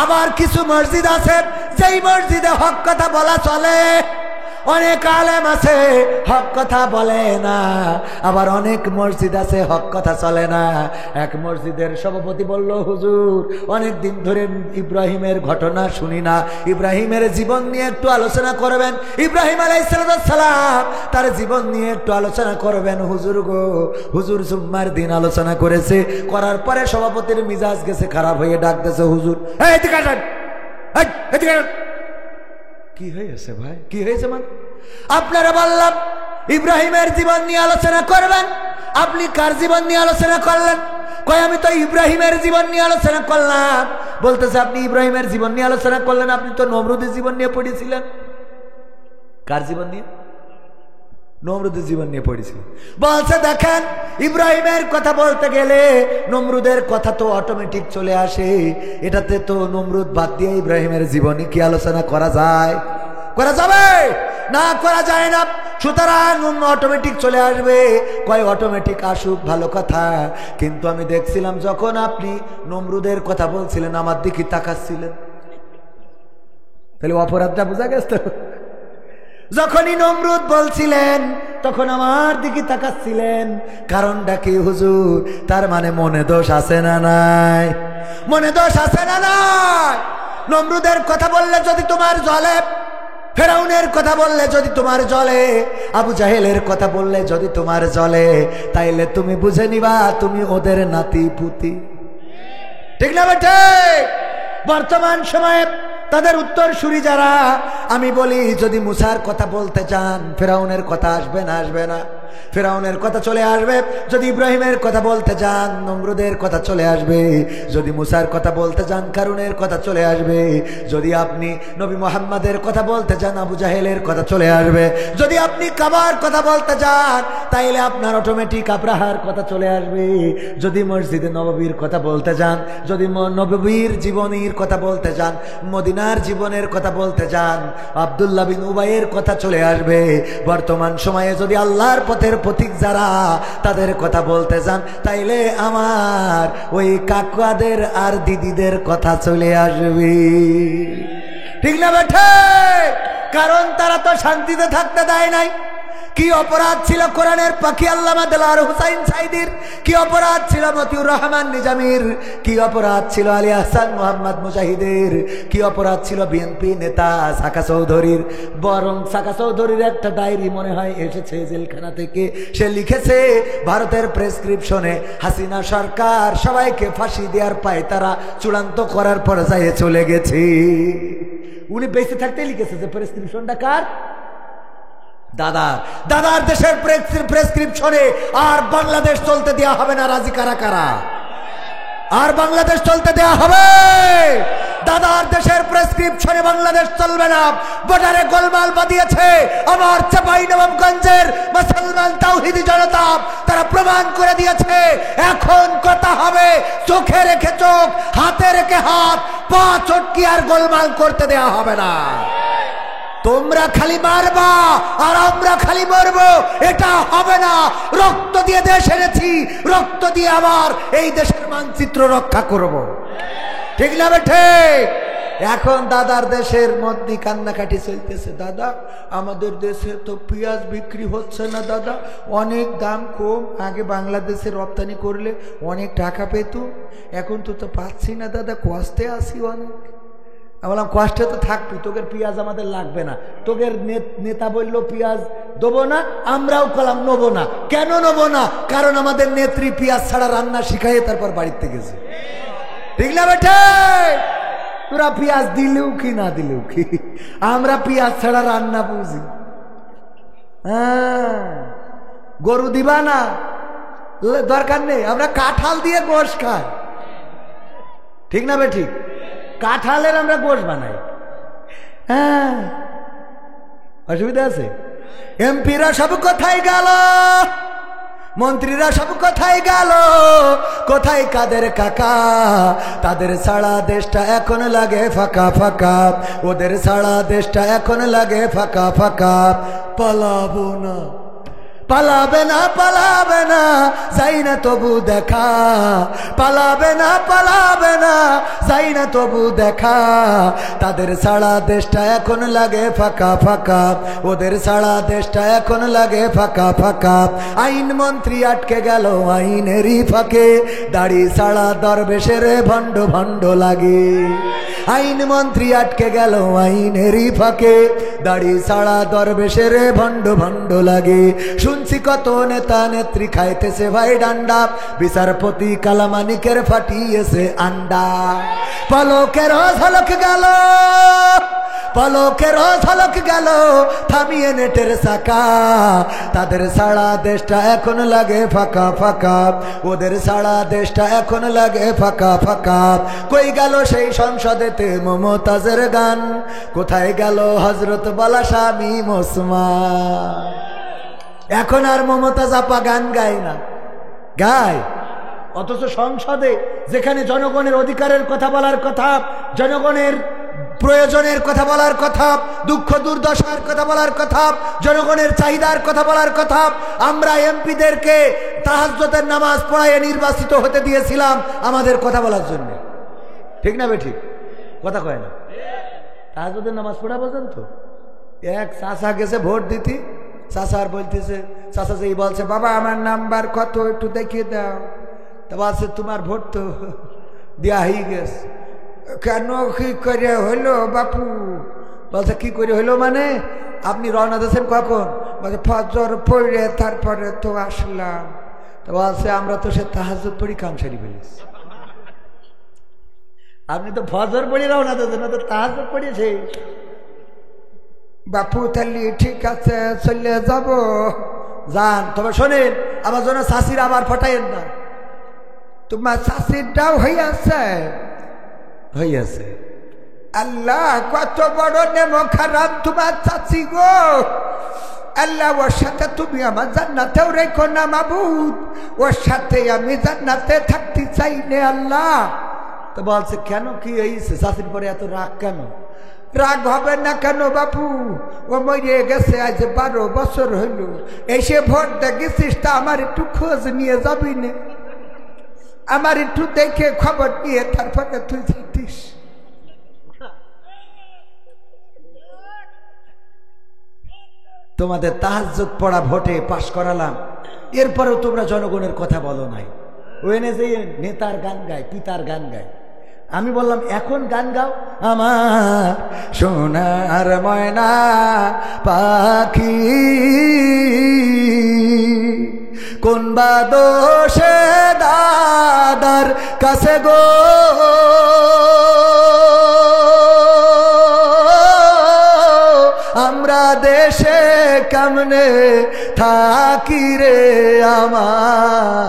আবার কিছু মসজিদ আছে যেই মসজিদে হক কথা বলা চলে। অনেক আলেম আছে হক কথা বলে না, আবার অনেক মসজিদ আছে হক কথা চলে না। এক মসজিদের সভাপতি বলল, হুজুর অনেক দিন ধরে ইব্রাহিমের ঘটনা শুনি না, ইব্রাহিমের জীবন নিয়ে একটু আলোচনা করবেন। ইব্রাহিম আলাইহিস সালাম, তার জীবন নিয়ে একটু আলোচনা করবেন হুজুর গো। হুজুর জুম্মার দিন আলোচনা করেছে, করার পরে সভাপতির মিজাজ গেছে খারাপ হয়ে ডাকতেছে, হুজুর এদিকে আসেন, এদিকে আসেন। কি হয়েছে ভাই, কি হয়েছে? মানে আপনারা বললাম ইব্রাহিমের জীবন নিয়ে আলোচনা করবেন, আপনি কার জীবন নিয়ে আলোচনা করলেন? কয় আমি তো ইব্রাহিমের জীবন নিয়ে আলোচনা করলাম। বলতেছে আপনি ইব্রাহিমের জীবন নিয়ে আলোচনা করলেন, আপনি তো নমরুদের জীবন নিয়ে পড়েছিলেন। কার জীবন নিয়ে? নমরুদের জীবন নিয়ে পড়েছিলেন। বলছে দেখেন, ইব্রাহিমের কথা বলতে গেলে নমরুদের কথা তো অটোমেটিক চলে আসে। এটাতে তো নমরুদ বাদ দিয়ে ইব্রাহিমের জীবনী কি আলোচনা করা যায়? করা যাবে না, করা যায় না। সুতরাং অটোমেটিক চলে আসবে। কয় অটোমেটিক আসুক, ভালো কথা, কিন্তু আমি দেখছিলাম যখন আপনি নমরুদের কথা বলছিলেন আমার দিকে তাকাচ্ছিলেন, তাহলে অপরাধটা বোঝা গেছে। যখনই নমরুদ বলছিলেন তখন আমার দিকে তাকাচ্ছিলেন, কারণটা কি হুজুর? তার মানে মনে দোষ আছে না নাই? মনে দোষ আছে না নাই? নমরুদের কথা বললে যদি তোমার জ্বলে, ফেরাউনের কথা বললে যদি তোমার জ্বলে, আবু জাহেলের কথা বললে যদি তোমার জ্বলে, তাইলে তুমি বুঝে নিবা তুমি ওদের নাতি পুতি। ঠিক না বেটে? বর্তমান সময়ে তাদের উত্তরসূরি যারা, আমি বলি যদি মুসার কথা বলতে চান ফেরাউনের কথা আসবে না? আসবে না? ফেরাউনের কথা চলে আসবে। যদি ইব্রাহিমের কথা বলতে চান নমরুদের কথা চলে আসবে। যদি মুসার কথা বলতে চান কারুনের কথা চলে আসবে। যদি আপনি নবী মুহাম্মাদের কথা বলতে চান আবু জাহেলের কথা চলে আসবে। যদি আপনি কাবার কথা বলতে চান তাইলে আপনার অটোমেটিক আব্রাহার কথা চলে আসবে। যদি মসজিদে নববীর কথা বলতে চান, যদি নববীর জীবনীর কথা বলতে চান, মদিনার জীবনের কথা বলতে চান, আব্দুল্লাহ বিন উবাইয়ের কথা চলে আসবে। বর্তমান সময়ে যদি আল্লাহর পথের প্রতীক যারা তাদের কথা বলতে চান তাইলে আমার ওই কাকাদের আর দিদিদের কথা চলে আসবে। ঠিক না বেঠে? কারণ তারা তো শান্তিতে থাকতে দেয় নাই। কি অপরাধ ছিল কোরআনের পাখি আল্লামা দেলাওয়ার হুসাইন সাইদির? কি অপরাধ ছিল মতিউর রহমান নিজামীর? কি অপরাধ ছিল আলী আহসান মোহাম্মদ মুজাহিদের? কি অপরাধ ছিল বিএনপি নেতা সাকা চৌধুরীর? বরং সাকা চৌধুরীর একটা ডায়েরি মনে হয় এসেছে জেলখানা থেকে। সে লিখেছে ভারতের প্রেসক্রিপশনে হাসিনা সরকার সবাইকে ফাঁসি দেওয়ার পায় তারা চূড়ান্ত করার পর্যায়ে চলে গেছে। উনি বেঁচে থাকতে লিখেছে যে প্রেসক্রিপশনটা কার? দাদার দেশের প্রেসক্রিপশনে আর বাংলাদেশ চলতে দেওয়া হবে না। রাজি কারা কারা? আর বাংলাদেশ চলতে দেওয়া হবে? দাদার দেশের প্রেসক্রিপশনে বাংলাদেশ চলবে না। বর্ডারে গোলমাল বাঁধিয়েছে আমার চাঁপাইনবাবগঞ্জের মুসলমান তাওহীদি জনতা। তারা প্রমাণ করে দিয়েছে এখন কথা হবে চোখে রেখে চোখ, হাতে রেখে হাত, পা চটকি আর গোলমাল করতে দেওয়া হবে না। তোমরা খালি মারবা আর আমরা খালি মরবো, এটা হবে না। রক্ত দিয়ে দেশ এনেছি, রক্ত দিয়ে আবার এই দেশের মানচিত্র রক্ষা করব। ঠিক না বেঠে? এখন দাদার দেশের মধ্যে কান্নাকাটি চলতেছে, দাদা আমাদের দেশে তো পেঁয়াজ বিক্রি হচ্ছে না দাদা, অনেক দাম কম, আগে বাংলাদেশে রপ্তানি করলে অনেক টাকা পেত, এখন তো পাচ্ছি না দাদা, কষ্টে আসি অনেক। আমি বললাম কষ্টে তো থাকবি, তোদের পেঁয়াজ আমাদের লাগবে না। তোদের নেতা বললো পেঁয়াজ দেবো না, আমরাও কলাম নেবো না। কেন নেবো না? কারণ আমাদের নেত্রী পেঁয়াজ ছাড়া রান্না শিখাইয়ে তারপর বাড়িতে গেছে। ঠিক না বেটে? তোরা পেঁয়াজ দিলেও কি না দিলেও কি, আমরা পেঁয়াজ ছাড়া রান্না বুঝি। হ্যাঁ, গরু দিবা না, দরকার নেই, আমরা কাঁঠাল দিয়ে গোশ খাই। ঠিক না বেঠিক? কাঁঠালের আমরা গোশ বানাই। হ্যাঁ, অসুবিধা আছে? এমপিরা সব কোথায় গেল, মন্ত্রীরা সব কোথায় গেল, কোথায় কাদের কাকা? তাদের ছাড়া দেশটা এখন লাগে ফাঁকা ফাঁকা, ওদের ছাড়া দেশটা এখন লাগে ফাঁকা ফাঁকা। পালাবো না, পালাবে না, পালাবে না, যাই না তবু দেখা, পালাবে না, পালাবে না, যাই না তবু দেখা। তাদের ছাড়া দেশটা এখন লাগে ফাঁকা ফাঁকা, ওদের ছাড়া দেশটা এখন লাগে ফাঁকা ফাঁকা। আইন মন্ত্রী আটকে গেল আইনেরই ফাঁকে, দাড়ি ছাড়া দরবেশের ভণ্ড ভণ্ড লাগে। আইন মন্ত্রী আটকে গেল আইনেরই ফাঁকে, দাড়ি ছাড়া দরবেশের ভণ্ড ভণ্ড লাগে। শুনছি কত নেতা নেত্রী খাইতেছে ভাই ডান্ডা, বিচারপতি কালামানিকের ফাটিয়েছে আন্ডা। পলকের ঝলক গেল, পলকের ঝলক গেল, থামিয়ে নেটের চাকা। তাদের ছাড়া দেশটা এখন লাগে ফাঁকা ফাঁকা, ওদের ছাড়া দেশটা এখন লাগে ফাঁকা ফাঁকা। কই গেল সেই সংসদেতে মমতাজের গান, কোথায় গেল হজরত বালা স্বামী ওসমান? এখন আর মমতাজ আপা গান গায় না, গায়, অথচ সংসদে যেখানে জনগণের অধিকারের কথা বলার কথা, জনগণের প্রয়োজনের কথা বলার কথা, দুঃখ দুর্দশার কথা বলার কথা, জনগণের চাহিদার কথা বলার কথা, আমরা এমপিদেরকে তাহাজ্জুদের নামাজ পড়াইয়ে নির্বাচিত হতে দিয়েছিলাম আমাদের কথা বলার জন্য। ঠিক না বেঠিক? কথা কয় না? তাহাজ্জুদের নামাজ পড়া পর্যন্ত এক চাচা গেছে ভোট দিতে, চাচার বলতেছে, চাচা যেই বলছে বাবা আমার নাম্বার কত একটু দেখিয়ে দাও, তা বলছে তোমার ভোট তো দেওয়া হয়ে গেছে। কেন, কি করে হইলো বাপু? বলছে কি করে হইলো মানে? আপনি রওনা দিয়েছেন কখন? বলছে ফজর পড়ে তারপরে তো আসলাম। তো বলছে আমরা তো সে তাহাজ্জুদ পড়ি কাম সারি ফেলেছি। আপনি তো ফজর পড়ে রওনা দিয়েছেন, তো তাহাজ্জুদ পড়িয়েছে। বাপু তাহলে ঠিক আছে চলে যাব, যান। তবে শোনেন, আমার জন্য শাশির আবার ফটাইয়েন না। তোমার শাশিরটাও হইয়াছে, হইয়াছে। আল্লাহ কত বড় নেমো খারাপ তোমার চাচি গো। আল্লাহ ওর সাথে তুমি আমার জান্নাতেও রেখো না মাবুদ, ওর সাথে আমি জান্নাতে থাকতে চাই নে আল্লাহ। তো বলছে কেন, কি হয়েছে? শাশির পরে এত রাগ কেন? রাগ হবে না কেন বাপু? ও মরে গেছে আজ 12 বছর হইল, এসে ভোট দেখেছিস, তা আমার একটু খোঁজ নিয়ে যাবি না? আমার একটু দেখে খবর নিয়ে তারপরে তুই যেতিস। তোমাদের তাহাজ্জুদ পড়া ভোটে পাশ করালাম, এরপরেও তোমরা জনগণের কথা বলো নাই। ওখানে যে নেতার গান গায়, পিতার গান গায়। আমি বললাম এখন গান গাও। আমার সোনার ময়না পাখি কোন বা দোষে দাদার কাছে গো, আমরা দেশে কেমনে থাকি রে আমার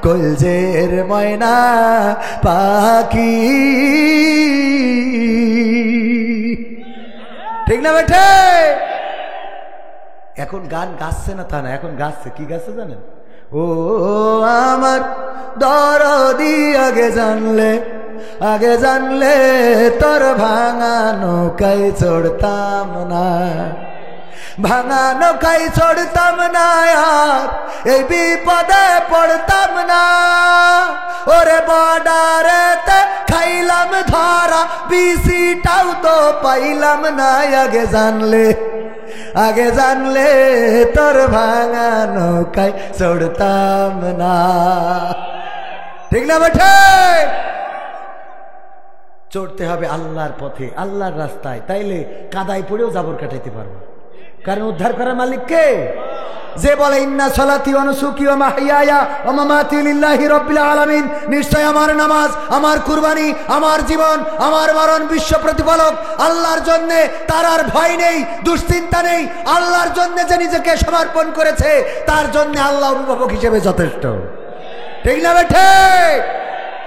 কলজের ময়না পাখি। ঠিক না বেঠে? এখন গান গাচ্ছে না তা না, এখন গাচ্ছে। কি গাচ্ছে জানেন? ও আমার দরদি আগে জানলে আগে জানলে তোর ভাঙা নৌকায় চড়তাম না, ভাঙা নৌকায় চড়তাম না, আর এই বিপদে পড়তাম না। ওরে বর্ডারেতে খাইলাম ধরা, বিসিটাও তো পাইলাম না। আগে জানলে তোর ভাঙা নৌকায় চড়তাম না। ঠিক না বেঠে? চড়তে হবে আল্লাহর পথে, আল্লাহর রাস্তায়, তাইলে কাদায় পড়েও জাবর কাটাইতে পারবো। কারণ উদ্ধার করার মালিক কে? যে বলে ইন্না সলাতি ওয়া নুসুকি ওয়া মাহইয়ায়া ওয়া মামাতি লিল্লাহি রাব্বিল আলামিন, নিশ্চয় আমার নামাজ, আমার কুরবানি, আমার জীবন, আমার মরণ বিশ্ব প্রতিপালক আল্লাহর জন্য, তার আর ভয় নেই, দুশ্চিন্তা নেই। আল্লাহর জন্য যে নিজেকে সমর্পণ করেছে, তার জন্য আল্লাহ অভিভাবক হিসেবে যথেষ্ট। ঠিক না বেঠে?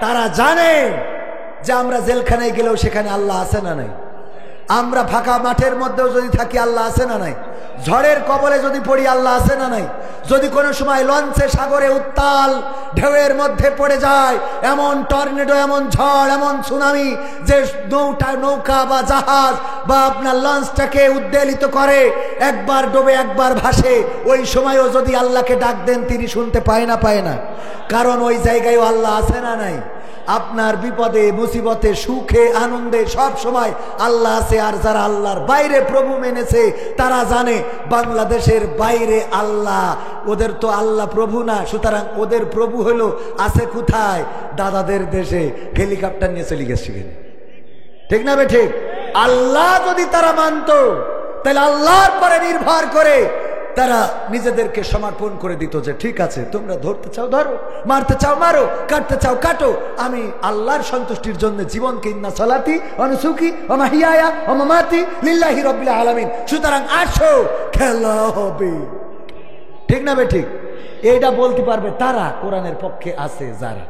তারা জানে যে আমরা জেলখানায় গেলেও সেখানে আল্লাহ আছে না নাই, আমরা ফাঁকা মাঠের মধ্যেও যদি থাকি আল্লাহ আছে না নাই, ঝড়ের কবলে যদি পড়ি আল্লাহ আছে না নাই, যদি কোনো সময় লঞ্চে সাগরে উত্তাল ঢেউয়ের মধ্যে পড়ে যায়, এমন টর্নেডো, এমন ঝড়, এমন সুনামি যে নৌকা বা জাহাজ বা আপনার লঞ্চটাকে উদ্বেলিত করে, একবার ডোবে একবার ভাসে, ওই সময়ও যদি আল্লাহকে ডাক দেন তিনি শুনতে পায় না? কারণ ওই জায়গায়ও আল্লাহ আছে না নাই। আপনার বিপদে মুসিবতে সুখে আনন্দে সব সময় আল্লাহ আছে। আর যারা আল্লাহর বাইরে প্রভু মেনেছে তারা জানে বাংলাদেশের বাইরে আল্লাহ, ওদের তো আল্লাহ প্রভু না, সুতরাং ওদের প্রভু হলো আছে কোথায়? দাদাদের দেশে হেলিকপ্টার নিয়ে চলে গেছে। ঠিক না বে ঠিক? আল্লাহ যদি তারা মানত, তাহলে আল্লাহর পরে নির্ভর করে তারা নিজেদেরকে সমর্পণ করে দিত যে ঠিক আছে, তোমরা ধরতে চাও ধরো, মারতে চাও মারো, কাটতে চাও কাটো, আমি আল্লাহর সন্তুষ্টির জন্য জীবনকে ইন্না সলাতি ওয়া নুসুকি ওয়া মাহইয়ায়া ওয়া মামাতি লিল্লাহি রাব্বিল আলামিন। সুতরাং আসো, খেলা হবে। ঠিক না বে ঠিক? এইটা বলতে পারবে তারা কোরআনের পক্ষে আছে যারা,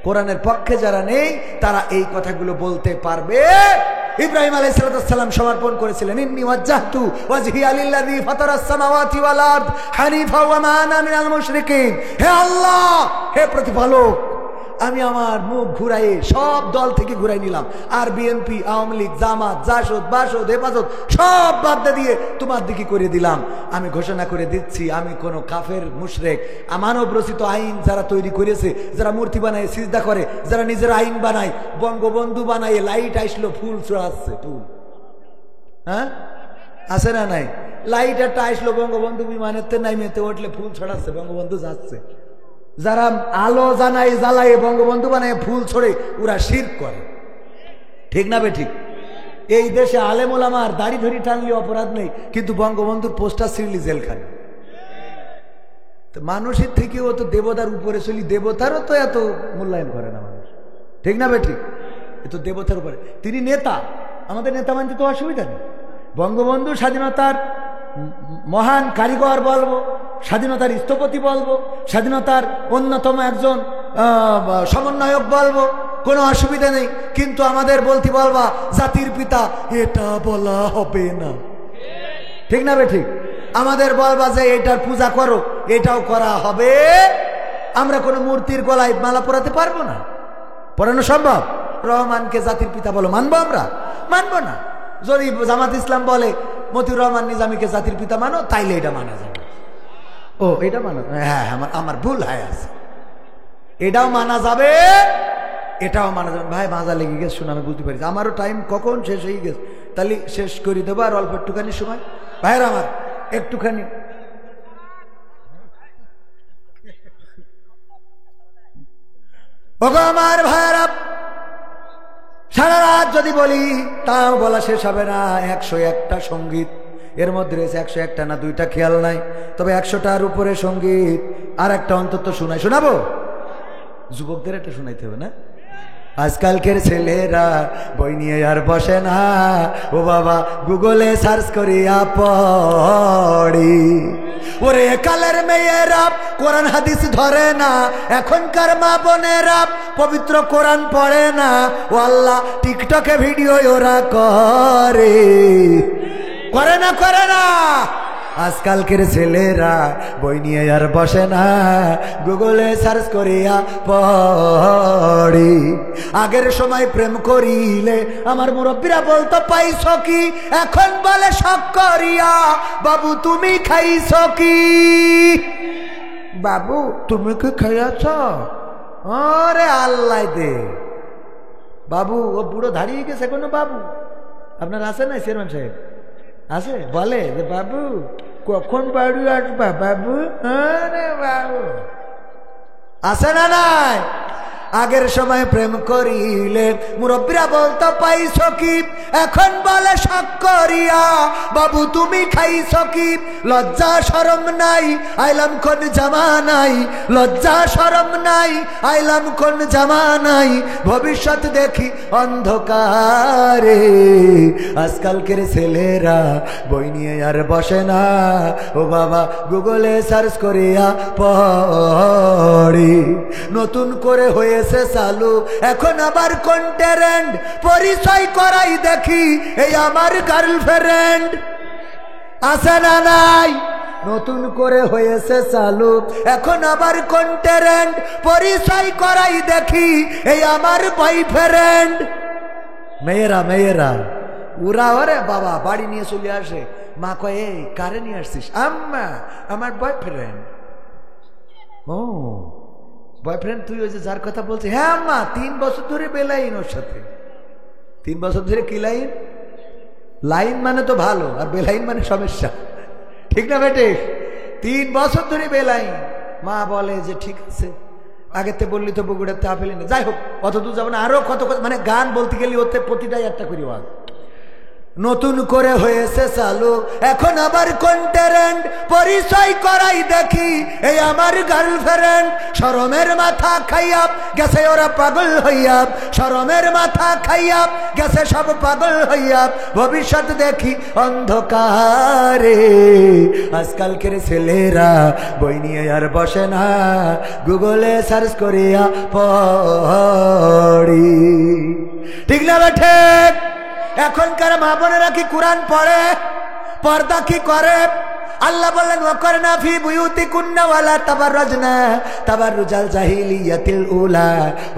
কোরআনের পক্ষে যারা নেই তারা এই কথাগুলো বলতে পারবে। ইব্রাহিম আলাইহিস সালাম সমর্পণ করেছিলেন, ইন্নী ওয়াজ্জাহতু ওয়াজহিয়া লিল্লাযী ফাতারাস সামাওয়াতি ওয়াল আরদ হানিফা ওয়া মা আনা মিনাল মুশরিকিন। হে আল্লাহ, হে প্রতিপালক, আমি আমার মুখ ঘুরাই সব দল থেকে ঘুরাই নিলাম, আর বিএনপি, আওয়ামী লীগ, জামাত, জাসদ, বাসদ, হেফাজত সব বাদ দিয়ে তোমার দিকে করে দিলাম। আমি ঘোষণা করে দিচ্ছি, আমি কোন কাফের মুশরিক, মানব রচিত আইন যারা তৈরি করেছে, যারা মূর্তি বানায় সিজদা করে, যারা নিজের আইন বানায়, বঙ্গবন্ধু বানায়, লাইট আসলো ফুল চড়াচ্ছে, ফুল, হ্যাঁ আছে না নাই? লাইট একটা আসলো বঙ্গবন্ধু বিমানেতে নাইমেতে উঠলে ফুল ছড়াচ্ছে, বঙ্গবন্ধু যাচ্ছে। যারা আলো জানাই জ্বালায় বঙ্গবন্ধু বানায় ফুল ছড়ে, ওরা শিরক করে। ঠিক না বে ঠিক? এই দেশে আলেম ওলামার দাড়ি ধরি টানলে অপরাধ নেই, কিন্তু বঙ্গবন্ধুর পোস্টার ছিঁড়লি জেলখানে। মানুষের থেকেও তো দেবতার উপরে চলি, দেবতারও তো এত মূল্যায়ন করে না মানুষ। ঠিক না বে ঠিক? এ তো দেবতার উপরে, তিনি নেতা, আমাদের নেতা মানতে তো অসুবিধা নেই। বঙ্গবন্ধু স্বাধীনতার মহান কারিগর বলবো, স্বাধীনতার স্থপতি বলবো, স্বাধীনতার অন্যতম একজন সমন্বয়ক বলবো, কোনো অসুবিধা নেই। কিন্তু আমাদের বলতে বলবা জাতির পিতা, এটা বলা হবে না। ঠিক না বে ঠিক? আমাদের বলবা যে এটার পূজা করো, এটাও করা হবে। আমরা কোনো মূর্তির গলায় মালা পরাতে পারবো না, পরানো সম্ভব? রহমানকে জাতির পিতা বলো, মানবো আমরা? মানবো না। যদি জামাত ইসলাম বলে মতিউর রহমান নিজামীকে জাতির পিতা মানো, তাইলে এটা মানা যাবে। ও এটা মানো, হ্যাঁ আমার ভুল হয় আছে, এটাও মানা যাবে, এটাও মানা যাবে। ভাই মাজা লেগে গেছে, শুনে আমি বুঝতে পারি, আমারও টাইম কখন শেষ হয়ে গেছে, তাহলে শেষ করে দেবো আর অল্প একটুখানি সময়। ভাইয়ের আমার একটুখানি আমার ভাইয়েরা, সারা রাত যদি বলি তাও বলা শেষ হবে না। 101টা সঙ্গীত, এর মধ্যে রয়েছে 101টা না 2টা খেয়াল নাই, তবে 100টার উপরে সঙ্গীত। আর একটা অন্তত শোনাবো, যুবকদের একটা শোনাইতে হবে না? আজকালকের ছেলেরা বই নিয়ে আর বসে না, ও বাবা গুগলে সার্চ করিয়া পড়ি। ওরে কালের মেয়েরা কোরআন হাদিস ধরে না, এখনকার মা বোনেরা পবিত্র কোরআন পড়ে না। ও আল্লাহ, টিকটকে ভিডিও ওরা করে না আজকালকের ছেলেরা বই নিয়ে আর বসে না, গুগলে সার্চ করিয়া পড়ি। আগের সময় প্রেম করিলে আমার মুরব্বীরা বলতো পাইছ কি, এখন বলে শখ করিয়া বাবু তুমি খাইছ কি। বাবু তুমি কি খাইয়াছ? আরে আল্লাহ দে বাবু, ও বুড়ো দাঁড়িয়ে গেছে কোনো বাবু আপনার আছে না? চেয়ারম্যান সাহেব আছে, বলে যে বাবু কখন বাড়ি আসবা বাবু? আরে বাবু আছে না নাই? আগের সময় প্রেম করিলে মুরব্বীরা বলতো পাইছ কি, এখন বলে শখ করিয়া বাবু তুমি খাইছ কি। লজ্জা শরম নাই আইলাম কোন জামানাই, লজ্জা শরম নাই আইলাম কোন জামানাই, ভবিষ্যৎ দেখি অন্ধকারে। আজকালকের ছেলেরা বই নিয়ে আর বসে না, ও বাবা গুগলে সার্চ করিয়া পড়ি। নতুন করে হয়ে চালু এখন আবার কন্টেরেন্ট, পরিচয় করাই দেখি এই আমার গার্লফ্রেন্ড। আছে না নাই? নতুন করে হয়েছে চালু এখন আবার কন্টেরেন্ট, পরিচয় করাই দেখি এই আমার বয়ফ্রেন্ড। মেয়েরা মেয়েরা ওরা ওরে বাবা বাড়ি নিয়ে চলে আসে, মা কয় এই কারে নিয়ে আসছিস? আম্মা আমার বয়ফ্রেন্ড। ও বয়ফ্রেন্ড তুই ওই যে যার কথা বলছিস? হ্যাঁ আম্মা 3 বছর ধরে বেলাইন ওর সাথে। 3 বছর ধরে কি লাইন? লাইন মানে তো ভালো, আর বেলাইন মানে সমস্যা, ঠিক না বেটে? 3 বছর ধরে বেলাইন। মা বলে যে ঠিক আছে, আগেতে বললি তো বগুড়াতে আপেলি না, যাই হোক অত দূর যাবো না। আরো কত মানে গান বলতে গেলে ওতে প্রতিটাই একটা করি ওয়াজ। নতুন করে হয়েছে চালু এখন আবার কন্টেরেন্ট, পরিচয় করাই দেখি এই আমার গার্লফ্রেন্ড। শরমের মাথা খাইয়া গেছে ওরা পাগল হইয়া, শরমের মাথা খাইয়া গেছে সব পাগল হইয়া, ভবিষ্যৎ দেখি অন্ধকারে। আজকালকের ছেলেরা বই নিয়ে আর বসে না, গুগলে সার্চ করিয়া পড়ি। ঠিক না বেঠে? এখনকার মা বোনেরা কি কোরআন পড়ে? পর্দা কি করে? আল্লাহ বললেন ওয়াকরনা ফি বুয়ুতিকুন্না ওয়ালা তাবাররাজনা তাবাররুজাল জাহিলিয়াতিল উলা।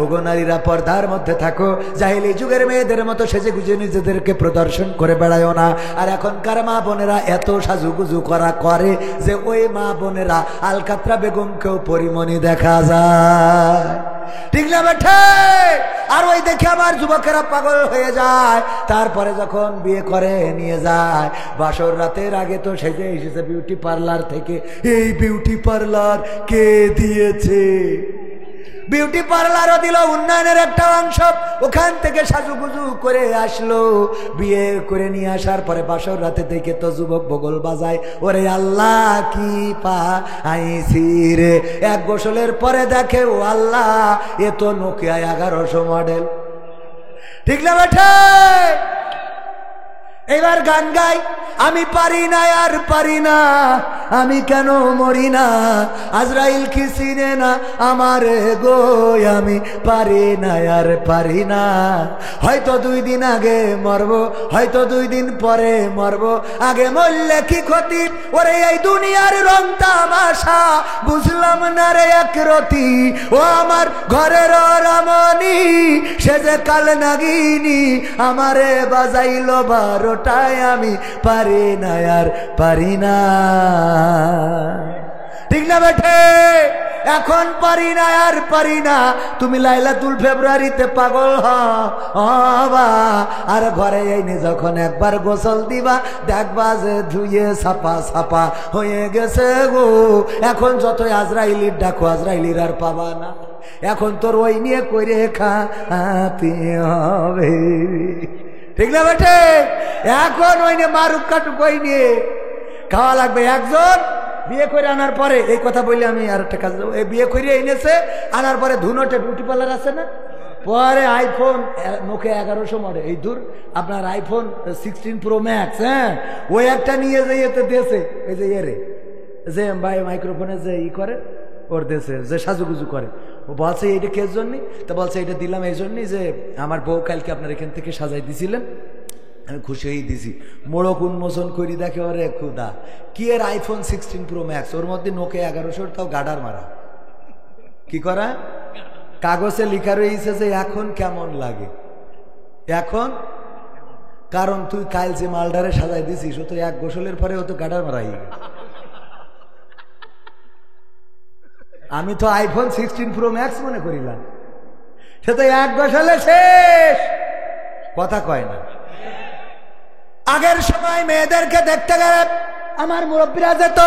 ওগো নারীরা পর্দার মধ্যে থাকো, জাহিলি যুগের মেয়েদের মতো সেজে গুজে নিজেদেরকে প্রদর্শন করে বেড়ায়ও না। আর এখনকার মা বোনেরা এত সাজুগুজু করা করে যে ওই মা বোনেরা আলকাতরা বেগমকেও পরিমণি দেখা যায়। ঠিক না বেঠে? আর ওই দেখে আমার যুবকেরা পাগল হয়ে যায়। তারপরে যখন বিয়ে করে নিয়ে যায়, বাসর রাতের আগে তো সেজে এসেছে বিউটি পার্লার থেকে। এই বিউটি পার্লার কে দিয়েছে? বিউটি পার্লারও দিল উন্নয়নের একটা অংশ, ওখান থেকে সাজুগুজু করে আসলো। বিয়ে করে নিয়ে আসার পরে বাসর রাতে থেকে তো যুবক বগল বাজায়, ওরে আল্লাহ কি পাইছি রে। এক গোসলের পরে দেখে ও আল্লাহ এ তো নোকিয়া 1100 মডেল। ঠিক না বেঠে? এবার গান গাই, আমি পারি না আর পারি না, আমি কেন মরি না, আজরাইল কি চিনে না আমার গো, আমি পারি না আর পারি না। হয়তো 2 দিন আগে মরবো, হয়তো 2 দিন পরে মরবো, আগে মরলে কি ক্ষতি, ওরে এই দুনিয়ার রং তামাশা বুঝলাম না রে একরতি। ও আমার ঘরের রামনি সে যে কাল নাগিনী, আমারে বাজাইলো 12টায়, আমি পারি না আর পারি না। ঠিক না বেঠে? এখন পারি না আর পারি না। তুমি লাইলাতুল ফেব্রুয়ারিতে পাগল হবা, আর ঘরে এনে যখন একবার গোসল দিবা দেখবা যে ধুয়ে সাপা সাপা হয়ে গেছে গো। এখন যত আজরাইলির ডাকো আজরাইলির আর পাবা না। এখন তোর ওই নিয়ে করে খাতে হবে। ঠিক না বেটে? এখন ওই নিয়ে মারুক কাটুক ওই নিয়ে খাওয়া লাগবে। একজন বিয়ে করে আনার পরে এই কথা বললে আমি আর একটা কাজ দেবো, এই বিয়ে করে এনেছে আনার পরে ধুনোটে বিউটি পার্লার আছে না, পরে আইফোন নোকিয়া 1100 মডেল, এই দূর আপনার আইফোন 16 প্রো ম্যাক্স, হ্যাঁ ওই একটা নিয়ে যাইতে দিয়েছে। এই যে এরে যে ভাই মাইক্রোফোনে যে ই করে ওর দেশে যে সাজুগুজু করে, ও বলছে এইটা কে জন্য? তা বলছে এটা দিলাম এই জন্যই যে আমার বউ কালকে আপনার এখান থেকে সাজাই দিছিলেন, আমি খুশি হয়ে দিছি। মোড়ক উন্মোচন করি, দেখে ওরে খুদা কি এর iPhone 16 Pro Max, ওর মধ্যে নোকিয়া 1100, তাও গাডার মারা। কি করা, কাগজে লিখা রয়েছে যে এখন কেমন লাগে এখন, কারণ তুই কাল যে মালডারে সাজাই দিছিস ও তো এক গোসলের পরে ও তো গাডার মারাই। আমি তো iPhone 16 Pro Max মনে করিলাম, সে তো এক গোসলে শেষ। কথা কয় না। আগের সময় মেয়েদেরকে দেখতে গেলে আমার মুরব্বীরা যেত,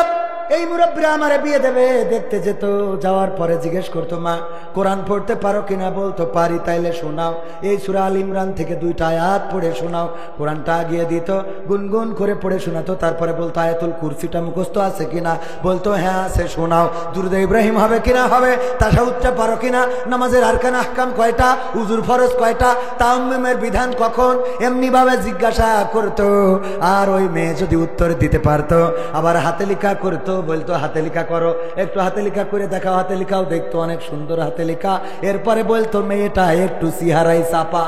এই মুরব্বীরা আমারে বিয়ে দেবে দেখতে যেত, যাওয়ার পরে জিজ্ঞেস করতো মা কোরআন পড়তে পারো কিনা, বলতো পারি, তাইলে শোনাও, এই সূরা আল ইমরান থেকে 2টা আয়াত পড়ে শোনাও। কোরআনটা আগিয়ে দিত, গুনগুন করে পড়ে শোনাতো, তারপরে বলতো আয়াতুল কুরসিটা মুখস্থ আছে কিনা, বলতো হ্যাঁ আছে, শোনাও। দুরূদ ইব্রাহিম হবে কিনা, হবে। তাশাহুদটা পারো কিনা, নামাজের আরকান আহকাম কয়টা, উযুর ফরজ কয়টা, তায়াম্মুমের বিধান কখন, এমনি ভাবে জিজ্ঞাসা করতো। আর ওই মেয়ে যদি উত্তর দিতে পারতো, আবার হাতে লেখা করতো, বলতো হাতে লেখা করো, একটু হাতে লেখা করে দেখাও, হাতে লেখাও দেখতো অনেক সুন্দর হাতে লেখা। এরপরে বলতো মেয়েটা একটু চেহারাই চাপা,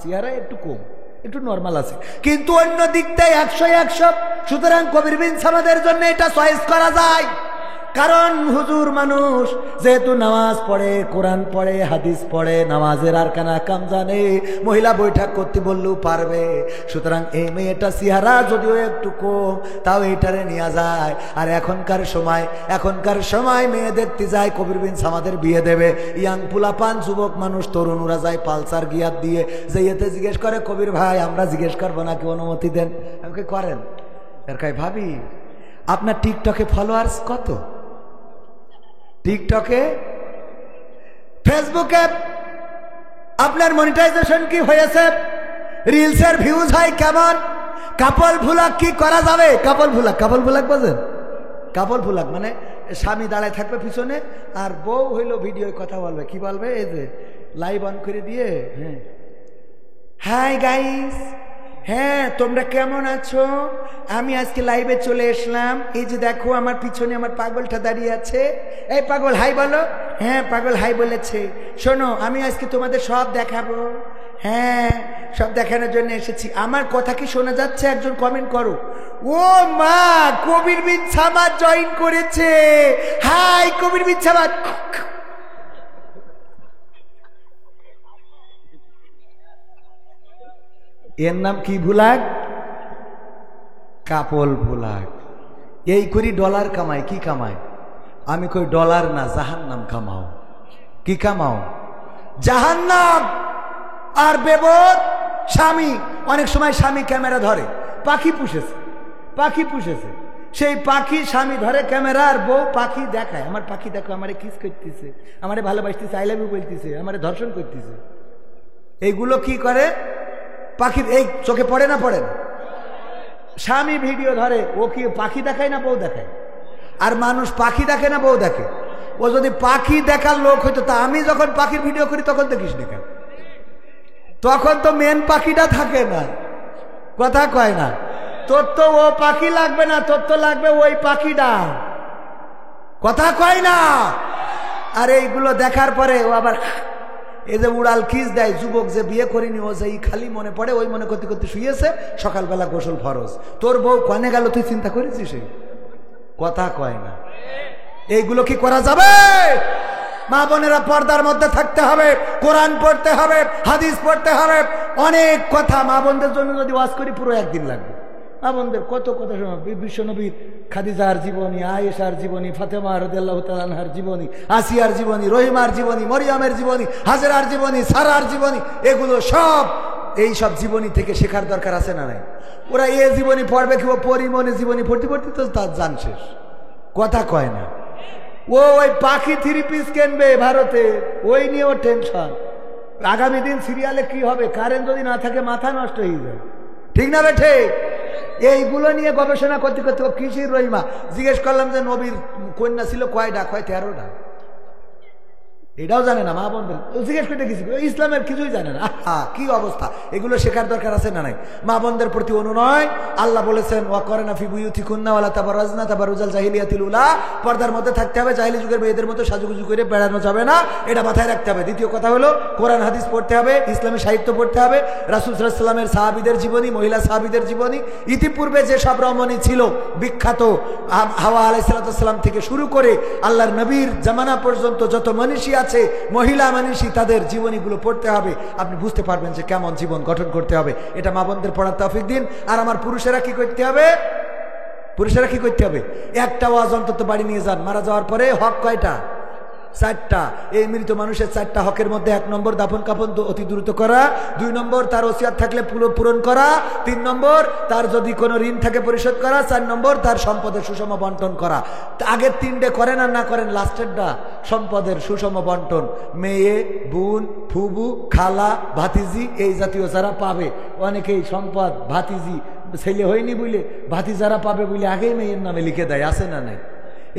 চেহারা একটু কম, একটু নর্মাল আছে, কিন্তু অন্য দিকটাই 100-100। সুতরাং কবির বিন সামাদের জন্য এটা চয়েস করা যায়, কারণ হুজুর মানুষ যেহেতু নামাজ পড়ে, কোরআন পড়ে, হাদিস পড়ে, নামাজের আরকান আহকাম জানে, মহিলা বৈঠক করতে বললেও পারবে। সুতরাং এই মেয়েটা চেহারা যদিও একটু কম, তাও এইটারে নিয়ে যায়। আর এখনকার সময় মেয়ে দেখতে যায়, কবির বিন সামাদের বিয়ে দেবে, ইয়াং পুলাপান যুবক মানুষ তরুণরা যায় পালসার গিয়ার দিয়ে, যে এতে জিজ্ঞেস করে কবির ভাই আমরা জিজ্ঞেস করবো নাকি, অনুমতি দেন। আমাকে করেন। এর কাই ভাবি আপনার টিকটকে ফলোয়ার্স কত, টিকটকে, ফেসবুকে আপনার মনিটাইজেশন কি হয়েছে, রিলসের ভিউজ হয় কেমন, কাপল ভুলাক কি করা যাবে, কাপল ভুলাক বোঝেন, কাপল ভুলাক মানে স্বামী দাঁড়ায় থাকবে পিছনে আর বউ হইলো ভিডিও কথা বলবে, কি বলবে, এই যে লাইভ অন করে দিয়ে, হ্যাঁ হাই গাইস, হ্যাঁ তোমরা কেমন আছো, আমি আজকে লাইভে চলে এসলাম, এই যে দেখো আমার পিছনে আমার পাগলটা দাঁড়িয়ে আছে, এই পাগল হাই বলো, হ্যাঁ পাগল হাই বলেছে, শোনো আমি আজকে তোমাদের সব দেখাবো, হ্যাঁ সব দেখানোর জন্য এসেছি, আমার কথা কি শোনা যাচ্ছে, একজন কমেন্ট করো। ও মা কবির বিন সামাদ জয়েন করেছে, হাই কবির বিন সামাদ। এর নাম কি ভুলাক, কাপল ভুলাক। এই করি ডলার কামাই, কি কামাই, আমি কই ডলার না জাহান্নাম কামাও। কি কামাও, জাহান্নাম। আর বেবদ স্বামী, অনেক সময় স্বামী ক্যামেরা ধরে, পাখি পুষেছে, সেই পাখি স্বামী ধরে ক্যামেরা, আর বউ পাখি দেখায়, আমার পাখি দেখো আমারে কিস করতেছে, আমারে ভালোবাসতেছে, আই লাভ ইউ বলতেছে, আমারে ধর্ষণ করতেছে। এইগুলো কি করে পাখির, এই চোখে পড়ে না, পড়ে না। স্বামী ভিডিও ধরে, ও কি পাখি দেখায় না বউ দেখায়, আর মানুষ পাখি দেখে না বউ দেখে। ও যদি পাখি দেখার লোক হইতো, তা আমি যখন পাখির ভিডিও করি তখন দেখিস দেখা, তখন তো মেন পাখিটা থাকে না, কথা কয় না, তোর তো ও পাখি লাগবে না, তোর তো লাগবে ওই পাখিটা, কথা কয় না। আর এইগুলো দেখার পরে ও আবার এই যে উড়াল কিস দেয়, যুবক যে বিয়ে করিনি ও যে খালি মনে পড়ে, ওই মনে করতে করতে শুয়েছে, সকালবেলা গোসল ফরজ, তোর বউ কনে গেল তুই চিন্তা করেছিস, কথা কয় না। এইগুলো কি করা যাবে? মা বোনেরা পর্দার মধ্যে থাকতে হবে, কোরআন পড়তে হবে, হাদিস পড়তে হবে, অনেক কথা। মা বোনদের জন্য যদি ওয়াজ করি পুরো একদিন লাগবে। মা বোনদের কত কথা শোনা, বিশ্বনবী খাদিজার জীবনী, আয়েশার জীবনী, ফাতেমা রাদিয়াল্লাহু তাআলা আনহার জীবনী, আসিয়ার জীবনী, রহিমার জীবনী, মরিয়মের জীবনী, হাজেরার জীবনী, সারার জীবনী, এগুলো সব এই সব জীবনী থেকে শেখার দরকার আছে না নাই? ওরা এ জীবনী পড়বে কি, ও পরিমনে জীবনী পড়তে পড়তে তো তার জান শেষ, কথা কয় না। ও ওই পাখি 3 পিস কিনবে ভারতে, ওই নিয়ে ওর টেনশন, আগামী দিন সিরিয়ালে কি হবে, কারেন্ট যদি না থাকে মাথা নষ্ট হয়ে যায়, ঠিক না বেঠে? এইগুলো নিয়ে গবেষণা করতে করতে ও কিসির রহিমা। জিজ্ঞেস করলাম যে নবীর কন্যা ছিল কয়টা, কয় 13টা। এটাও জানে না মা বোনদের জিজ্ঞেস করতে গেছি ইসলামের কিছুই জানে না। কি অবস্থা, এগুলো শেখার দরকার আছে না নাই? মা বোনদের প্রতি অনুনয়, আল্লাহ বলেছেন ওয়াকরনা ফি বুয়ুতিকুন্না ওয়ালা তাবাররাজনা তাবাররুজাল জাহিলিয়াতিল উলা, পর্দার মধ্যে থাকতে হবে, জাহিলি যুগের মেয়েদের মতো সাজুগুজু করে বেড়ানো যাবে না, এটা মাথায় রাখতে হবে। দ্বিতীয় কথা হলো কোরআন হাদিস পড়তে হবে, ইসলামী সাহিত্য পড়তে হবে, রাসূল সাল্লাল্লাহু আলাইহি ওয়াসাল্লামের সাহাবীদের জীবনী, মহিলা সাহাবীদের জীবনী, ইতিপূর্বে যে সব রমণী ছিল বিখ্যাত, হাওয়া আলাইহিস সালাম থেকে শুরু করে আল্লাহর নবীর জামানা পর্যন্ত যত মনীষী আছে, মহিলা মনীষী, তাদের জীবনীগুলো পড়তে হবে। আপনি বুঝতে পারবেন যে কেমন জীবন গঠন করতে হবে। এটা মা বোনদের পড়ার তৌফিক দিন। আর আমার পুরুষেরা কি করতে হবে? পুরুষেরা কি করতে হবে? একটা ওয়াজ অন্তত বাড়ি নিয়ে যান। মারা যাওয়ার পরে হক কয়টা? 4টা। এই মৃত মানুষের 4টা হকের মধ্যে 1 নম্বর দাফন কাফন অতি দ্রুত করা, 2 নম্বর তার ওসিয়াত থাকলে পূরণ করা, 3 নম্বর তার যদি কোনো ঋণ থাকে পরিশোধ করা, 4 নম্বর তার সম্পদের সুষম বন্টন করা। আগের 3টে করেন আর না করেন, লাস্টেরটা সম্পদের সুষম বন্টন। মেয়ে, বোন, ফুবু, খালা, ভাতিজি এই জাতীয় যারা পাবে, অনেকেই সম্পদ ভাতিজি ছেলে হয়নি বলে ভাতিজারা পাবে বলে আগেই মেয়ের নামে লিখে দেয়, আছে না নাই?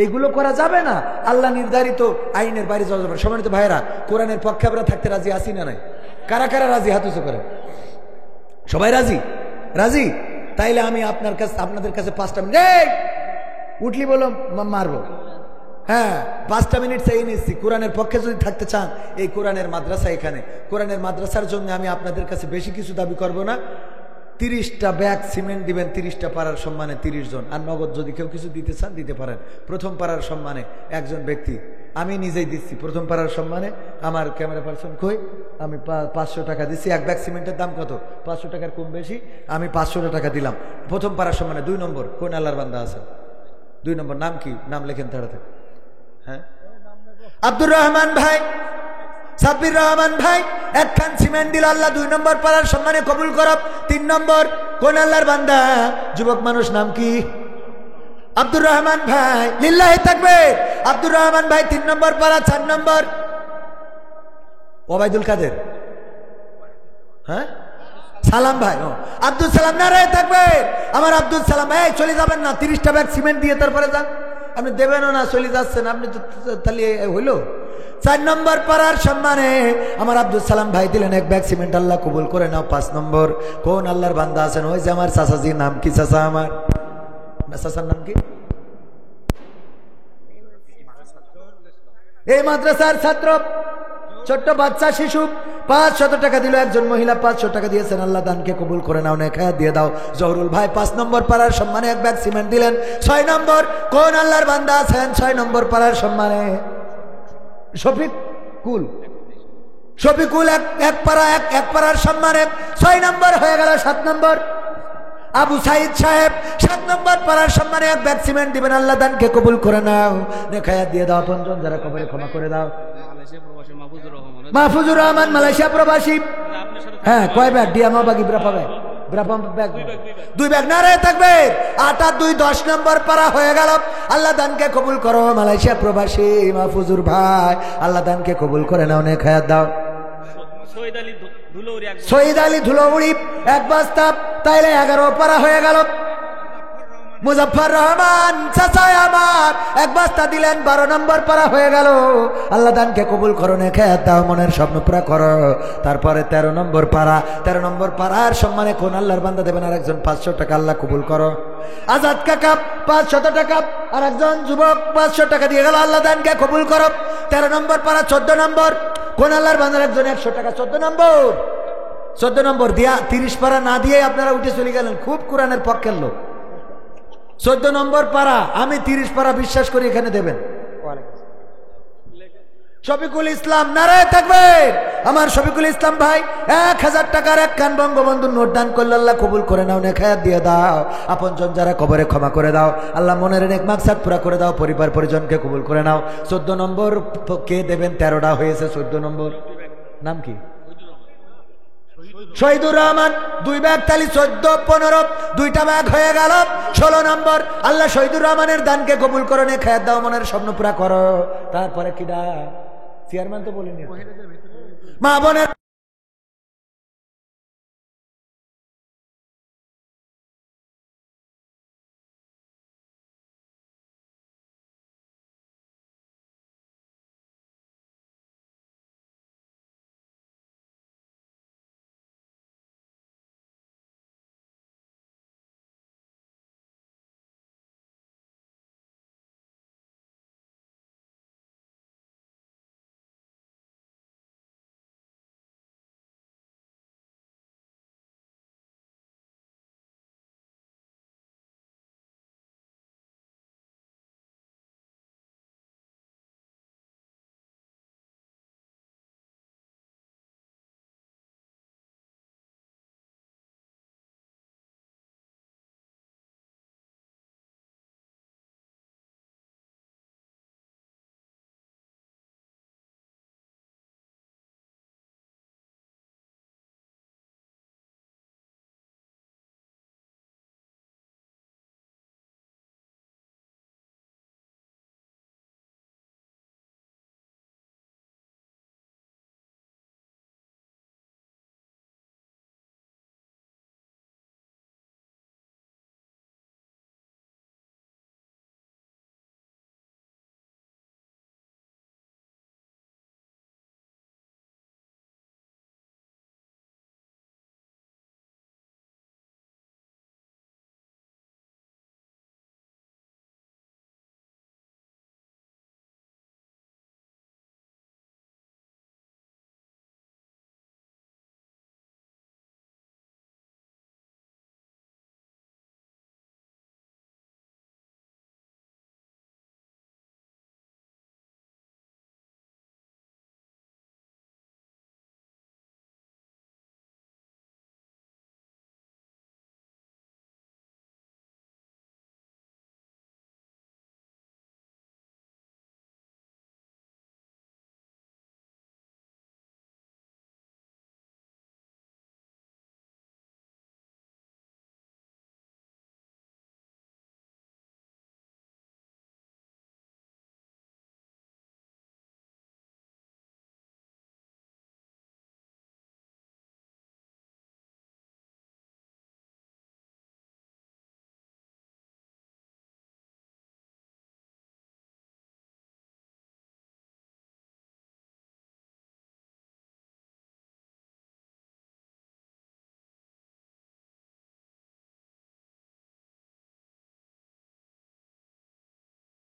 এইগুলো করা যাবে না। আল্লাহ নির্ধারিত আইনের বাইরে যাওয়া যাবে না। সম্মানিত ভাইরা, কোরআনের পক্ষে আমরা থাকতে রাজি আছি না নাই? কারা কারা রাজি? হাত উঁচু করে। সবাই রাজি? রাজি? তাইলে আমি আপনাদের কাছে 5টা মিনিট উঠলি বলো মারবো। হ্যাঁ, 5টা মিনিট চাই নিচ্ছি। কোরআনের পক্ষে যদি থাকতে চান, এই কোরআনের মাদ্রাসা, এখানে কোরআনের মাদ্রাসার জন্য আমি আপনাদের কাছে বেশি কিছু দাবি করব না। 30টা ব্যাগ সিমেন্ট দিবেন, 30টা পাড়ার সম্মানে 30 জন। আর নগদ যদি কেউ কিছু দিতে চান দিতে পারেন। প্রথম পাড়ার সম্মানে একজন ব্যক্তি, আমি নিজেই দিচ্ছি প্রথম পাড়ার সম্মানে। আমার ক্যামেরা পার্সন কই, আমি 500 টাকা দিচ্ছি। 1 ব্যাগ সিমেন্টের দাম কত? 500 টাকার কম বেশি, আমি 500 টাকা দিলাম প্রথম পাড়ার সম্মানে। 2 নম্বর কোন আল্লাহর বান্দা আছে? 2 নম্বর নাম কি? নাম লেখেন তাড়াতাড়ি। হ্যাঁ, আব্দুর রহমান ভাই, সাব্বির রহমান ভাই, 1 খান সিমেন্ট দিল আল্লাহ 2 নম্বর পাড়ার সম্মানে কবুল করব। 3 নম্বর কোন আল্লাহর বান্দা? যুবক মানুষ, নাম কি? আব্দুর রহমান ভাই, লিল্লাহি তাকবীর। আব্দুর রহমান ভাই 3 নম্বর পাড়া। 4 নম্বর ওবাইদুল কাদের, হ্যাঁ সালাম ভাই, আব্দুল সালাম, নারায়ে তাকবীর। আমার আব্দুল সালাম ভাই, চলে যাবেন না, 30টা ব্যাগ সিমেন্ট দিয়ে তারপরে যান। আপনি দেবেনও না, চলে যাচ্ছেন আপনি, তো তাহলে হইল। 4 নম্বর পাড়ার সম্মানে আমার আব্দুল সালাম ভাই দিলেন 1 ব্যাগ সিমেন্ট, আল্লাহ কবুল করে নাও। 5 নম্বর কোন আল্লাহর বান্দা আছেন? ওই যে আমার চাচাজির নাম কি? চাচা, আমার চাচার নাম কি? এই মাদ্রাসার ছাত্র, ছোট্ট বাচ্চা শিশু, 500 টাকা দিল। একজন মহিলা 500 টাকা দিয়েছেন, আল্লাহ দানকে কবুল করে নাও, নেখায়াত দিয়ে দাও। জহরুল ভাই 5 নম্বর পাড়ার সম্মানে 1 ব্যাগ সিমেন্ট দিলেন। 6 নম্বর কোন আল্লাহর বান্দা আছেন? 6 নম্বর পাড়ার সম্মানে শফিকুল, শফিকুল এক পাড়ার সম্মানে 6 নম্বর হয়ে গেল। 7 নম্বর আবু সাইদ সাহেব, 7 নম্বর পাড়ার সম্মানে 1 ব্যাগ সিমেন্ট দিবেন, আল্লাহ দানকে কবুল করে নাও, নেখায়াত দিয়ে দাও। আপনজন যারা কবরে ক্ষমা করে দাও। মাহফুজুর রহমান, মালয়েশিয়া প্রবাসী, হ্যাঁ কয় ব্যাগ? ডিয়ামা বাগি ব্রাপা ব্যাগ, ব্রাপা ব্যাগ 2 ব্যাগ। নারায়ে তাকবীর। 8 আর 2 10 নম্বর পাড়া হয়ে গেল। আল্লাহ দানকে কবুল করো। মালয়েশিয়া প্রবাসী মাহফুজুর ভাই, আল্লাহ দানকে কবুল করে নাও, নেখায়াত দাও। শহীদ আলী ধুলোউড়ি 1 বস্তা, তাইলে 11 পাড়া হয়ে গেল। মুজাফফর রহমান চাচা আমার 1 বস্তা দিলেন, 12 নম্বর পাড়া হয়ে গেল। আল্লাহ দানকে কবুল করো, নেখায়াত দাও, মনের স্বপ্ন পুরা করো। তারপরে 13 নম্বর পাড়া। 13 নম্বর পাড়ার সম্মানে কোন আল্লাহর বান্দা দেবেন? আর একজন 500 টাকা, আল্লাহ কবুল করো। আজাদ কাকা 500 টাকা, আর একজন যুবক 500 টাকা দিয়ে গেল, আল্লাহ দানকে কবুল করো। 13 নম্বর পাড়া। 14 নম্বর কোন আল্লাহর বান্দার? একজন 100 টাকা। 14 নম্বর দিয়া 30 পাড়া না দিয়ে আপনারা উঠে চলে গেলেন। খুব কোরআনের পক্ষের লোক। 14 নম্বর পাড়া, আমি 30 পাড়া বিশ্বাস করি এখানে দেবেন। শফিকুল ইসলাম, নারায়ে তাকবীর। আমার শফিকুল ইসলাম ভাই 1000 টাকার 1 খান বঙ্গবন্ধুর নোট দান করলে, আল্লাহ কবুল করে নাও, নেখায়াত দিয়ে দাও। আপনজন যারা কবরে ক্ষমা করে দাও, আল্লাহ মনের নেক মাকসাদ পুরা করে দাও। পরিবার পরিজনকে কবুল করে নাও। 14 নম্বর কে দেবেন? 13টা হয়েছে। 14 নম্বর নাম কি? শহীদুর রহমান 2 ব্যাগ, তালি 14 15, 2টা ব্যাগ হয়ে গেল। 16 নম্বর আল্লাহ শহীদুর রহমানের দানকে কবুল করো, নেখায়াত দাও, মনের স্বপ্ন পুরা করো। তারপরে কিডা? চেয়ারম্যান তো বলিনি, মা বোনের